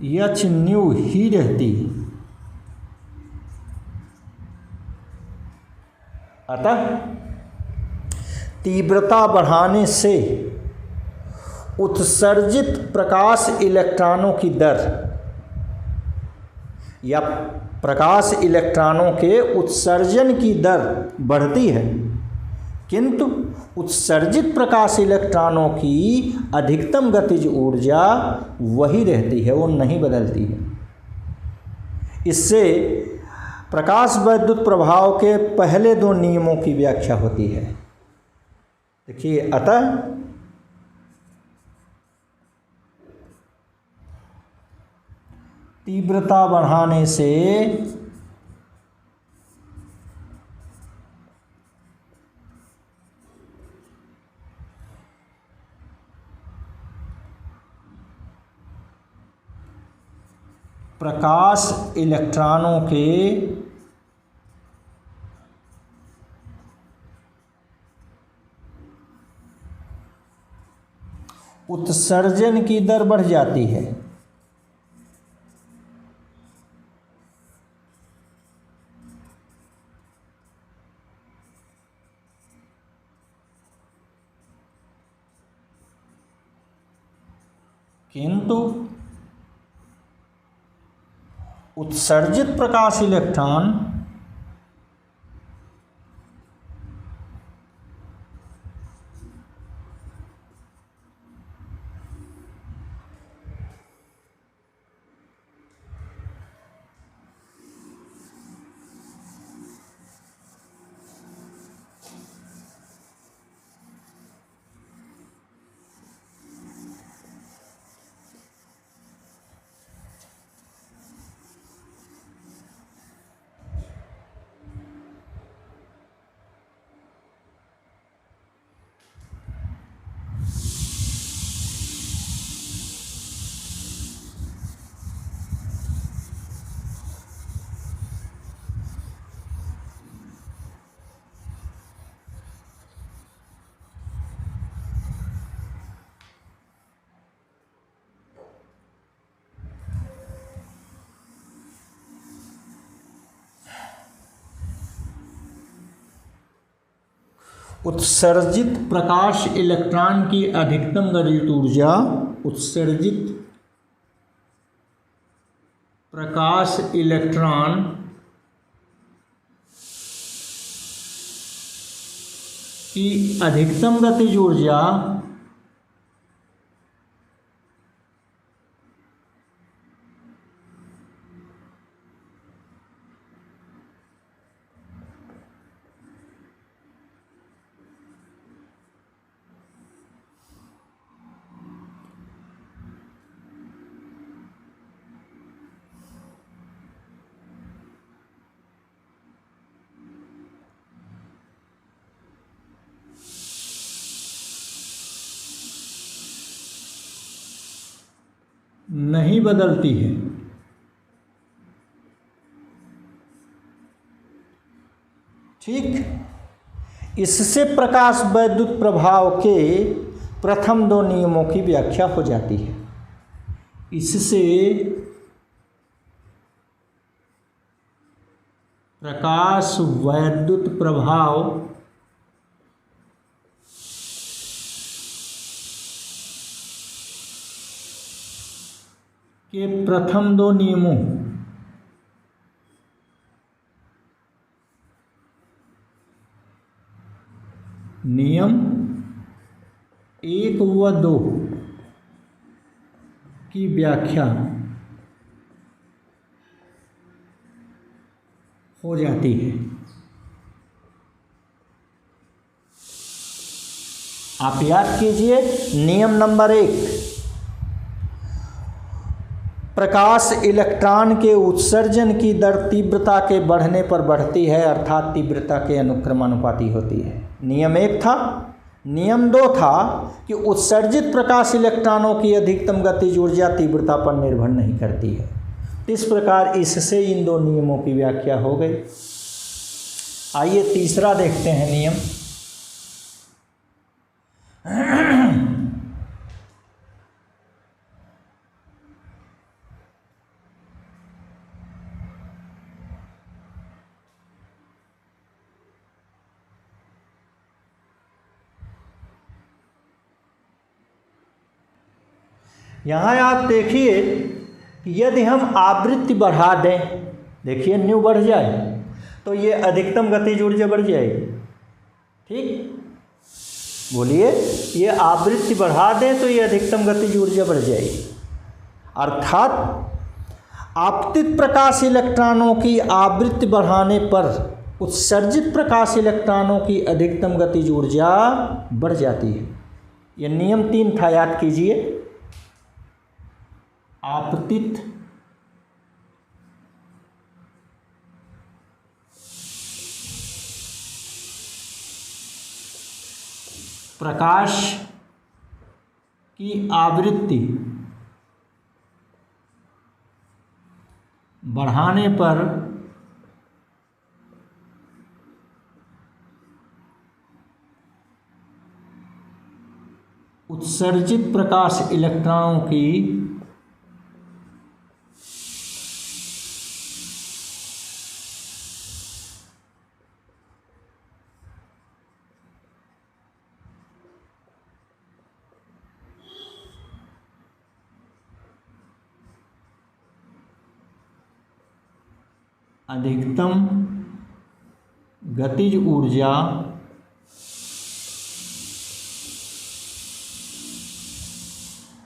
h न्यू ही रहती है। अतः तीव्रता बढ़ाने से उत्सर्जित प्रकाश इलेक्ट्रॉनों की दर या प्रकाश इलेक्ट्रॉनों के उत्सर्जन की दर बढ़ती है, किंतु उत्सर्जित प्रकाश इलेक्ट्रॉनों की अधिकतम गतिज ऊर्जा वही रहती है, वो नहीं बदलती है। इससे प्रकाश वैद्युत प्रभाव के पहले दो नियमों की व्याख्या होती है। देखिए, अतः तीव्रता बढ़ाने से प्रकाश इलेक्ट्रॉनों के उत्सर्जन की दर बढ़ जाती है। किंतु उत्सर्जित प्रकाश इलेक्ट्रॉन उत्सर्जित प्रकाश इलेक्ट्रॉन की अधिकतम गतिज ऊर्जा उत्सर्जित प्रकाश इलेक्ट्रॉन की अधिकतम गतिज ऊर्जा नहीं बदलती है। ठीक, इससे प्रकाश वैद्युत प्रभाव के प्रथम दो नियमों की व्याख्या हो जाती है। इससे प्रकाश वैद्युत प्रभाव के प्रथम दो नियमों नियम 1 व 2 की व्याख्या हो जाती है। आप याद कीजिए, नियम नंबर 1, प्रकाश इलेक्ट्रॉन के उत्सर्जन की दर तीव्रता के बढ़ने पर बढ़ती है, अर्थात तीव्रता के अनुक्रमानुपाती होती है। नियम 1 था। नियम 2 था कि उत्सर्जित प्रकाश इलेक्ट्रॉनों की अधिकतम गतिज ऊर्जा तीव्रता पर निर्भर नहीं करती है। इस प्रकार इससे इन 2 नियमों की व्याख्या हो गई। आइए तीसरा देखते हैं नियम। यहाँ आप देखिए, यदि हम आवृत्ति बढ़ा दें, देखिए न्यू बढ़ जाए तो ये अधिकतम गतिज ऊर्जा बढ़ जाएगी। ठीक, बोलिए, ये आवृत्ति बढ़ा दें तो ये अधिकतम गतिज ऊर्जा बढ़ जाएगी। अर्थात आपतित प्रकाश इलेक्ट्रॉनों की आवृत्ति बढ़ाने पर उत्सर्जित प्रकाश इलेक्ट्रॉनों की अधिकतम गतिज ऊर्जा बढ़ जाती है। ये नियम 3 था, याद कीजिए। आपतित प्रकाश की आवृत्ति बढ़ाने पर उत्सर्जित प्रकाश इलेक्ट्रॉनों की अधिकतम गतिज ऊर्जा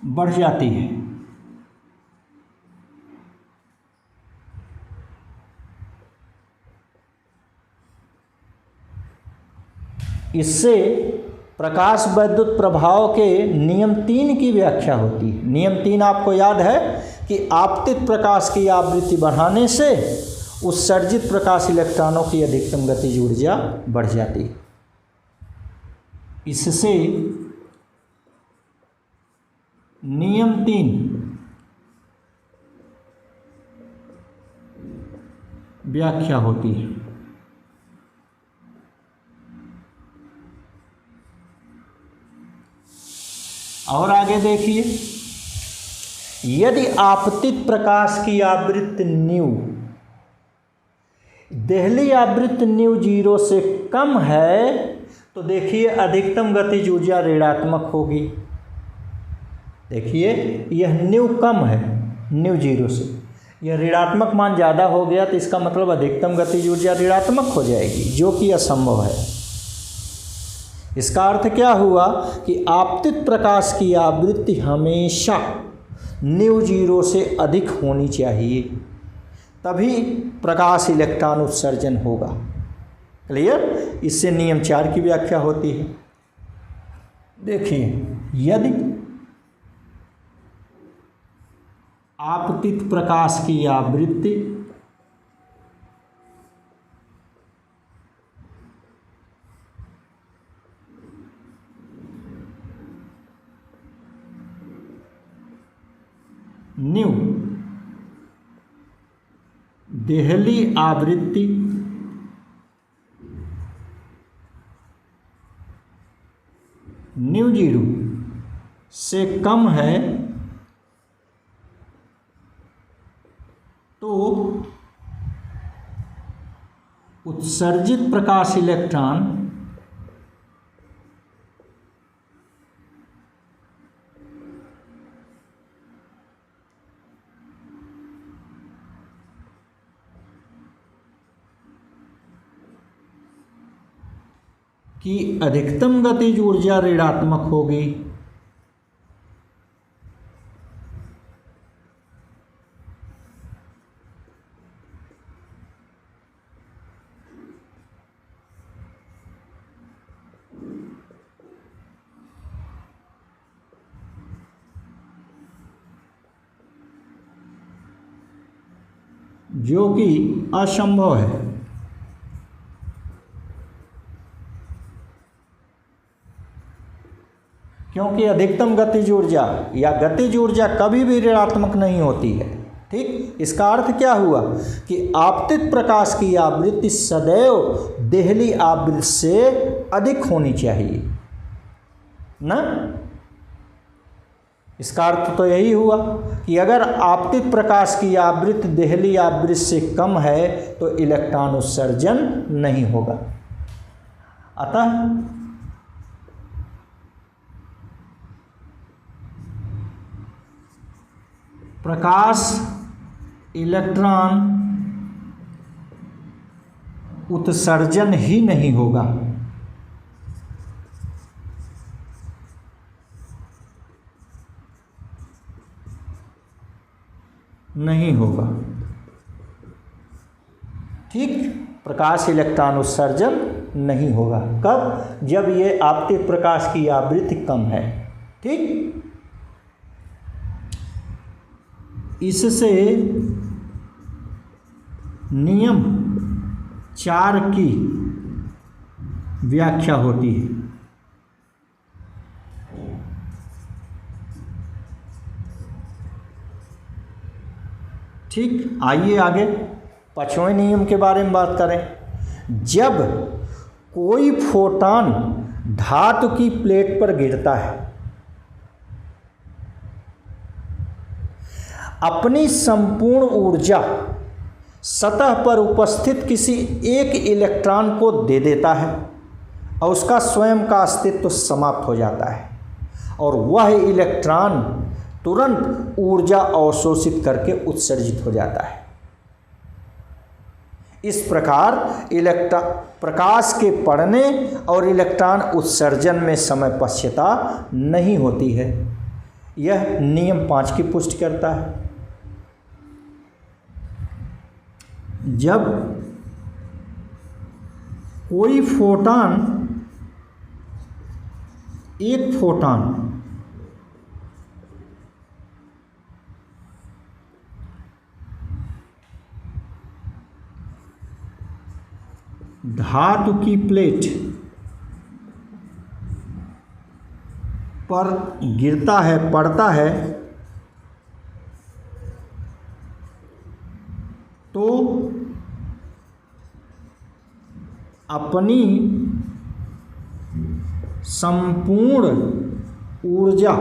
बढ़ जाती है। इससे प्रकाश वैद्युत प्रभाव के नियम 3 की व्याख्या होती है। नियम 3 आपको याद है कि आपतित प्रकाश की आवृत्ति बढ़ाने से उत्सर्जित प्रकाश इलेक्ट्रॉनों की अधिकतम गतिज ऊर्जा बढ़ जाती है। इससे नियम 3 व्याख्या होती है। और आगे देखिए, यदि आपतित प्रकाश की आवृत्ति न्यू, देहली आवृत्ति न्यू 0 से कम है, तो देखिए अधिकतम गतिज ऊर्जा ऋणात्मक होगी। देखिए यह न्यू कम है, न्यू 0 से, यह ऋणात्मक मान ज़्यादा हो गया तो इसका मतलब अधिकतम गतिज ऊर्जा ऋणात्मक हो जाएगी, जो कि असंभव है। इसका अर्थ क्या हुआ कि आपतित प्रकाश की आवृत्ति हमेशा न्यू 0 से अधिक होनी चाहिए, तभी प्रकाश इलेक्ट्रॉन उत्सर्जन होगा। क्लियर? इससे नियम 4 की व्याख्या होती है। देखिए, यदि आपतित प्रकाश की आवृत्ति न्यू, देहली आवृत्ति न्यू 0 से कम है, तो उत्सर्जित प्रकाश इलेक्ट्रॉन कि अधिकतम गतिज ऊर्जा ऋणात्मक होगी, जो कि असंभव है। क्योंकि अधिकतम गतिज ऊर्जा या गतिज ऊर्जा कभी भी ऋणात्मक नहीं होती है। ठीक, इसका अर्थ क्या हुआ कि आपतित प्रकाश की आवृत्ति सदैव देहली आवृत्ति से अधिक होनी चाहिए ना। इसका अर्थ तो यही हुआ कि अगर आपतित प्रकाश की आवृत्ति देहली आवृत्ति से कम है तो इलेक्ट्रॉन उत्सर्जन नहीं होगा। अतः प्रकाश इलेक्ट्रॉन उत्सर्जन ही नहीं होगा। नहीं होगा। ठीक, प्रकाश इलेक्ट्रॉन उत्सर्जन नहीं होगा। कब? जब ये आपतित प्रकाश की आवृत्ति कम है। ठीक, इससे नियम 4 की व्याख्या होती है। ठीक, आइए आगे 5वें नियम के बारे में बात करें। जब कोई फोटॉन धातु की प्लेट पर गिरता है, अपनी संपूर्ण ऊर्जा सतह पर उपस्थित किसी एक इलेक्ट्रॉन को दे देता है और उसका स्वयं का अस्तित्व समाप्त हो जाता है और वह इलेक्ट्रॉन तुरंत ऊर्जा अवशोषित करके उत्सर्जित हो जाता है। इस प्रकार प्रकाश के पड़ने और इलेक्ट्रॉन उत्सर्जन में समय पश्चता नहीं होती है। यह नियम 5 की पुष्टि करता है। जब कोई एक फोटॉन धातु की प्लेट पर गिरता है, पड़ता है, तो अपनी संपूर्ण ऊर्जा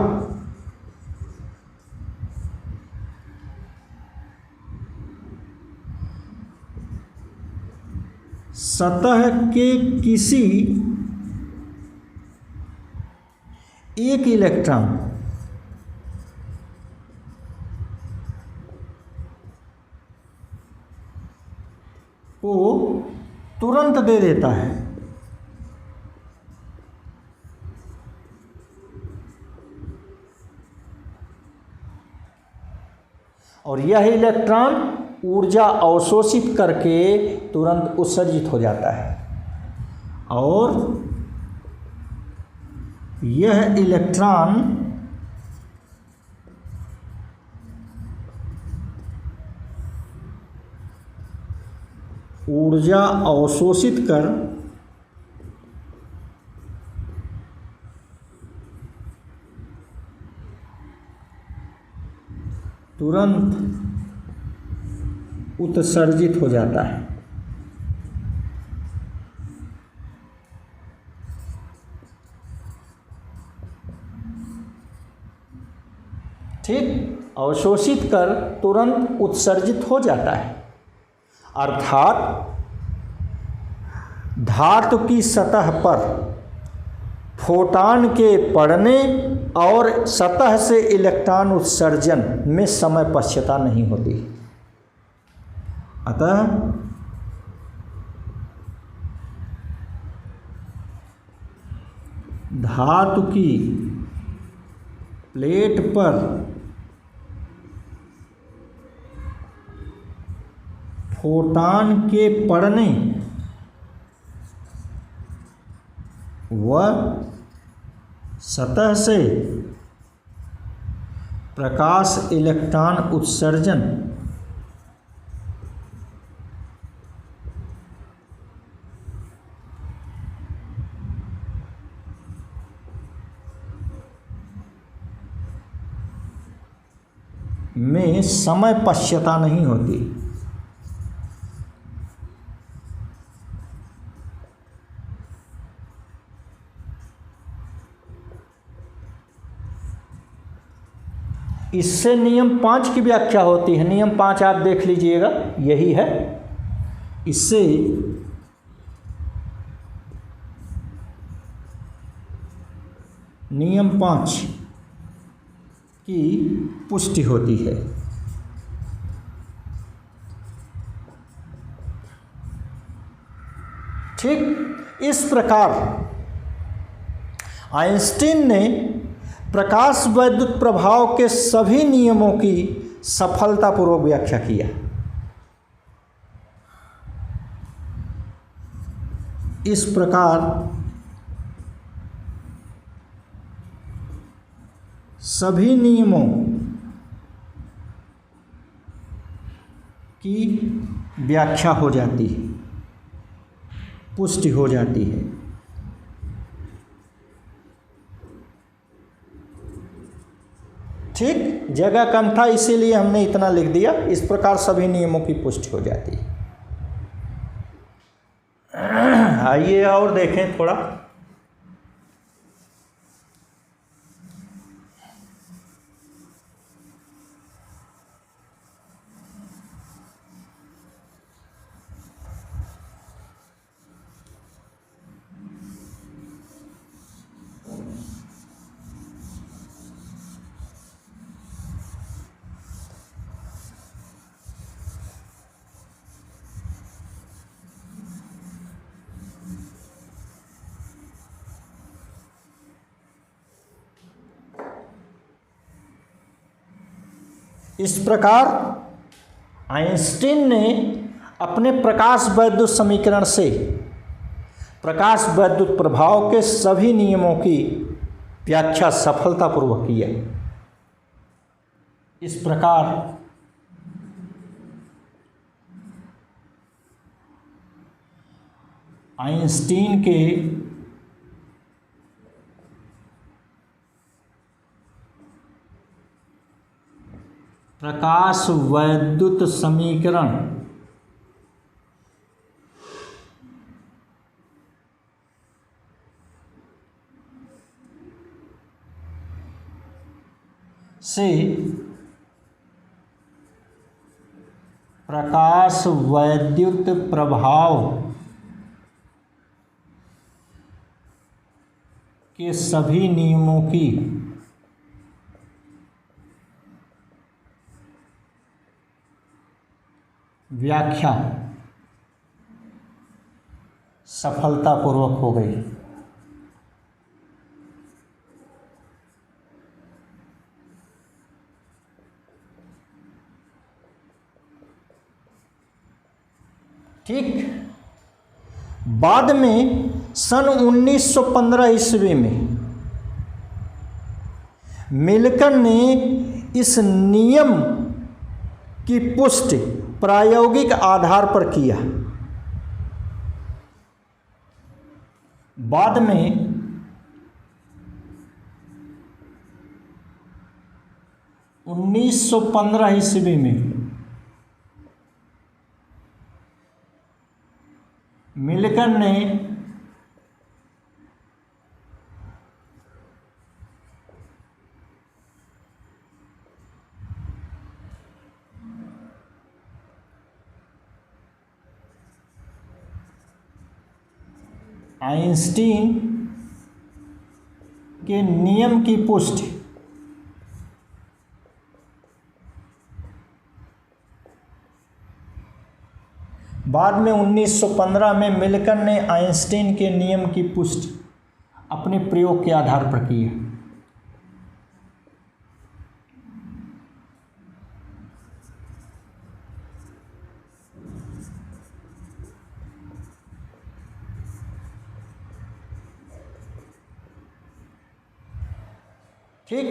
सतह के किसी एक इलेक्ट्रॉन को तुरंत दे देता है और यह इलेक्ट्रॉन ऊर्जा अवशोषित करके तुरंत उत्सर्जित हो जाता है और यह इलेक्ट्रॉन ऊर्जा अवशोषित कर तुरंत उत्सर्जित हो जाता है। ठीक, अवशोषित कर तुरंत उत्सर्जित हो जाता है। अर्थात धातु की सतह पर फोटॉन के पड़ने और सतह से इलेक्ट्रॉन उत्सर्जन में समय पश्चता नहीं होती। अतः धातु की प्लेट पर फोटॉन के पड़ने व सतह से प्रकाश इलेक्ट्रॉन उत्सर्जन में समय पश्यता नहीं होती। इससे नियम 5 की व्याख्या होती है। नियम 5 आप देख लीजिएगा, यही है। इससे नियम 5 की पुष्टि होती है। ठीक इस प्रकार आइंस्टीन ने प्रकाश वैद्युत प्रभाव के सभी नियमों की सफलतापूर्वक व्याख्या किया। इस प्रकार सभी नियमों की व्याख्या हो जाती है, पुष्टि हो जाती है। ठीक, जगह कम था इसीलिए हमने इतना लिख दिया। इस प्रकार सभी नियमों की पुष्टि हो जाती है। आइए और देखें थोड़ा। इस प्रकार आइंस्टीन ने अपने प्रकाश वैद्युत समीकरण से प्रकाश वैद्युत प्रभाव के सभी नियमों की व्याख्या सफलतापूर्वक की है। इस प्रकार आइंस्टीन के प्रकाश वैद्युत समीकरण से प्रकाश वैद्युत प्रभाव के सभी नियमों की व्याख्या सफलतापूर्वक हो गई। ठीक, बाद में सन 1915 ईस्वी में मिल्टन ने इस नियम की पुष्टि प्रायोगिक आधार पर किया। बाद में 1915 ईस्वी में मिल्टन ने आइंस्टीन के नियम की पुष्टि बाद में 1915 में मिल्टन ने आइंस्टीन के नियम की पुष्टि अपने प्रयोग के आधार पर किया। ठीक,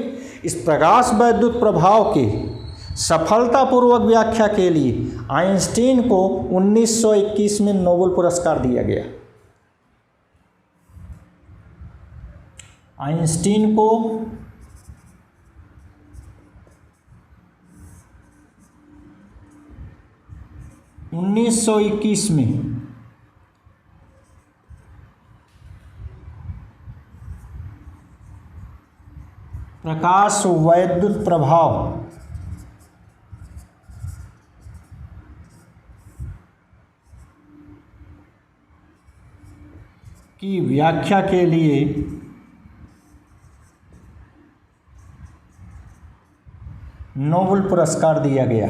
इस प्रकाश वैद्युत प्रभाव की सफलतापूर्वक व्याख्या के लिए आइंस्टीन को 1921 में नोबेल पुरस्कार दिया गया। आइंस्टीन को 1921 में प्रकाश वैद्युत प्रभाव की व्याख्या के लिए नोबेल पुरस्कार दिया गया।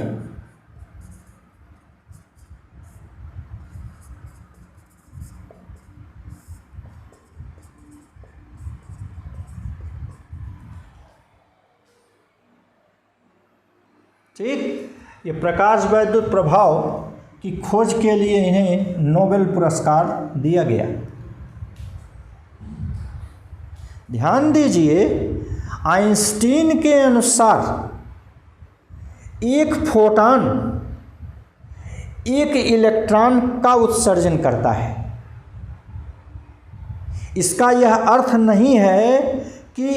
ठीक, ये प्रकाश वैद्युत प्रभाव की खोज के लिए इन्हें नोबेल पुरस्कार दिया गया। ध्यान दीजिए, आइंस्टीन के अनुसार एक फोटॉन एक इलेक्ट्रॉन का उत्सर्जन करता है। इसका यह अर्थ नहीं है कि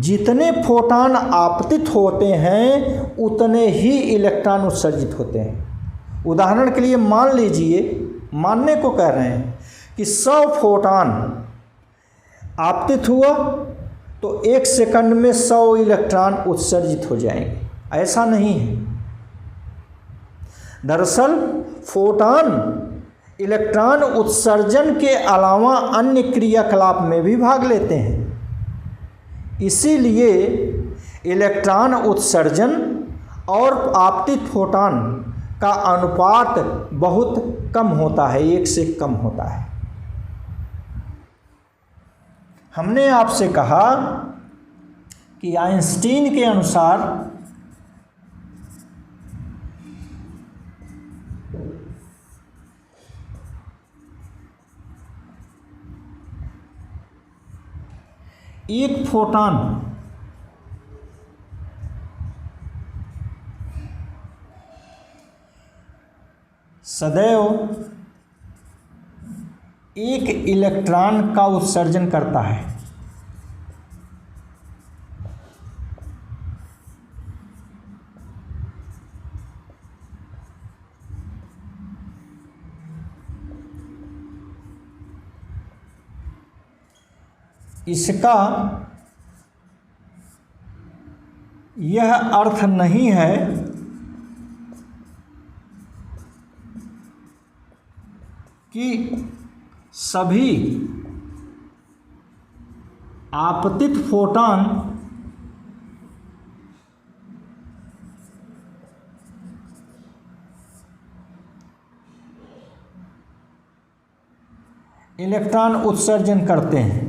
जितने फोटॉन आपतित होते हैं उतने ही इलेक्ट्रॉन उत्सर्जित होते हैं। उदाहरण के लिए मान लीजिए, मानने को कह रहे हैं कि 100 फोटॉन आपतित हुआ तो 1 सेकंड में 100 इलेक्ट्रॉन उत्सर्जित हो जाएंगे। ऐसा नहीं है। दरअसल फोटॉन इलेक्ट्रॉन उत्सर्जन के अलावा अन्य क्रियाकलाप में भी भाग लेते हैं। इसीलिए इलेक्ट्रॉन उत्सर्जन और आपतित फोटॉन का अनुपात बहुत कम होता है, 1 से कम होता है। हमने आपसे कहा कि आइंस्टीन के अनुसार एक फोटॉन सदैव एक इलेक्ट्रॉन का उत्सर्जन करता है। इसका यह अर्थ नहीं है कि सभी आपतित फोटॉन इलेक्ट्रॉन उत्सर्जन करते हैं।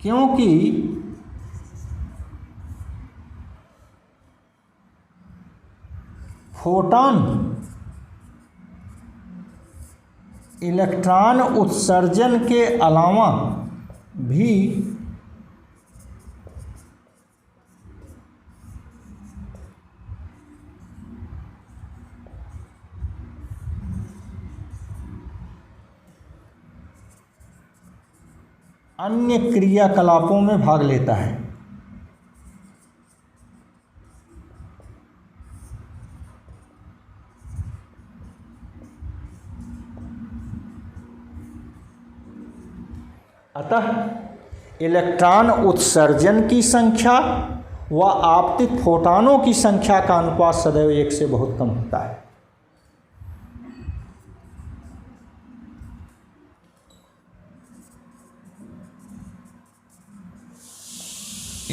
क्योंकि फोटॉन इलेक्ट्रॉन उत्सर्जन के अलावा भी अन्य क्रियाकलापों में भाग लेता है। अतः इलेक्ट्रॉन उत्सर्जन की संख्या व आपतित फोटॉनों की संख्या का अनुपात सदैव 1 से बहुत कम होता है।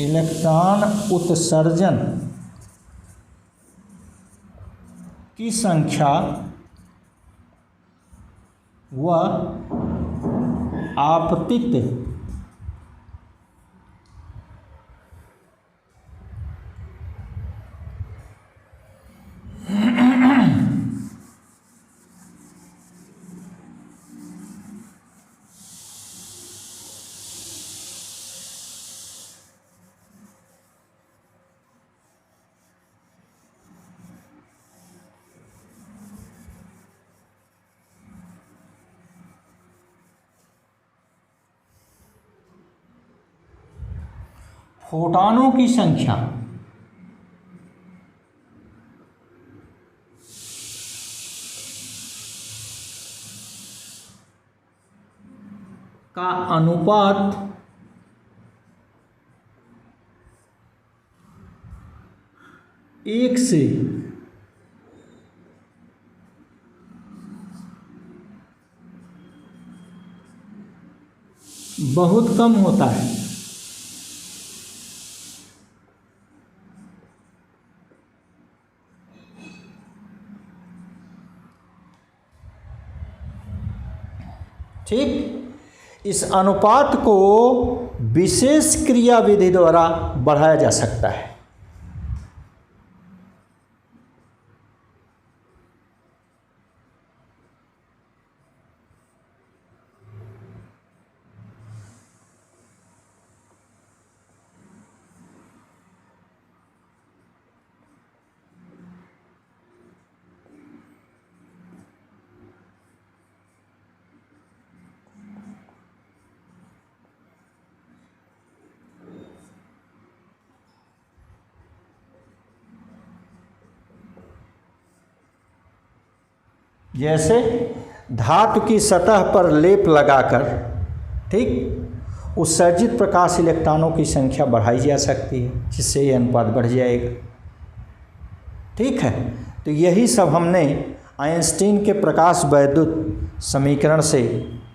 इलेक्ट्रॉन उत्सर्जन की संख्या व आपतित फोटॉनों की संख्या का अनुपात एक से बहुत कम होता है। ठीक, इस अनुपात को विशेष क्रिया विधि द्वारा बढ़ाया जा सकता है। जैसे धातु की सतह पर लेप लगाकर, ठीक, उत्सर्जित प्रकाश इलेक्ट्रॉनों की संख्या बढ़ाई जा सकती है, जिससे ये अनुपात बढ़ जाएगा। ठीक है, तो यही सब हमने आइंस्टीन के प्रकाश वैद्युत समीकरण से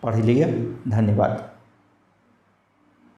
पढ़ लिया। धन्यवाद।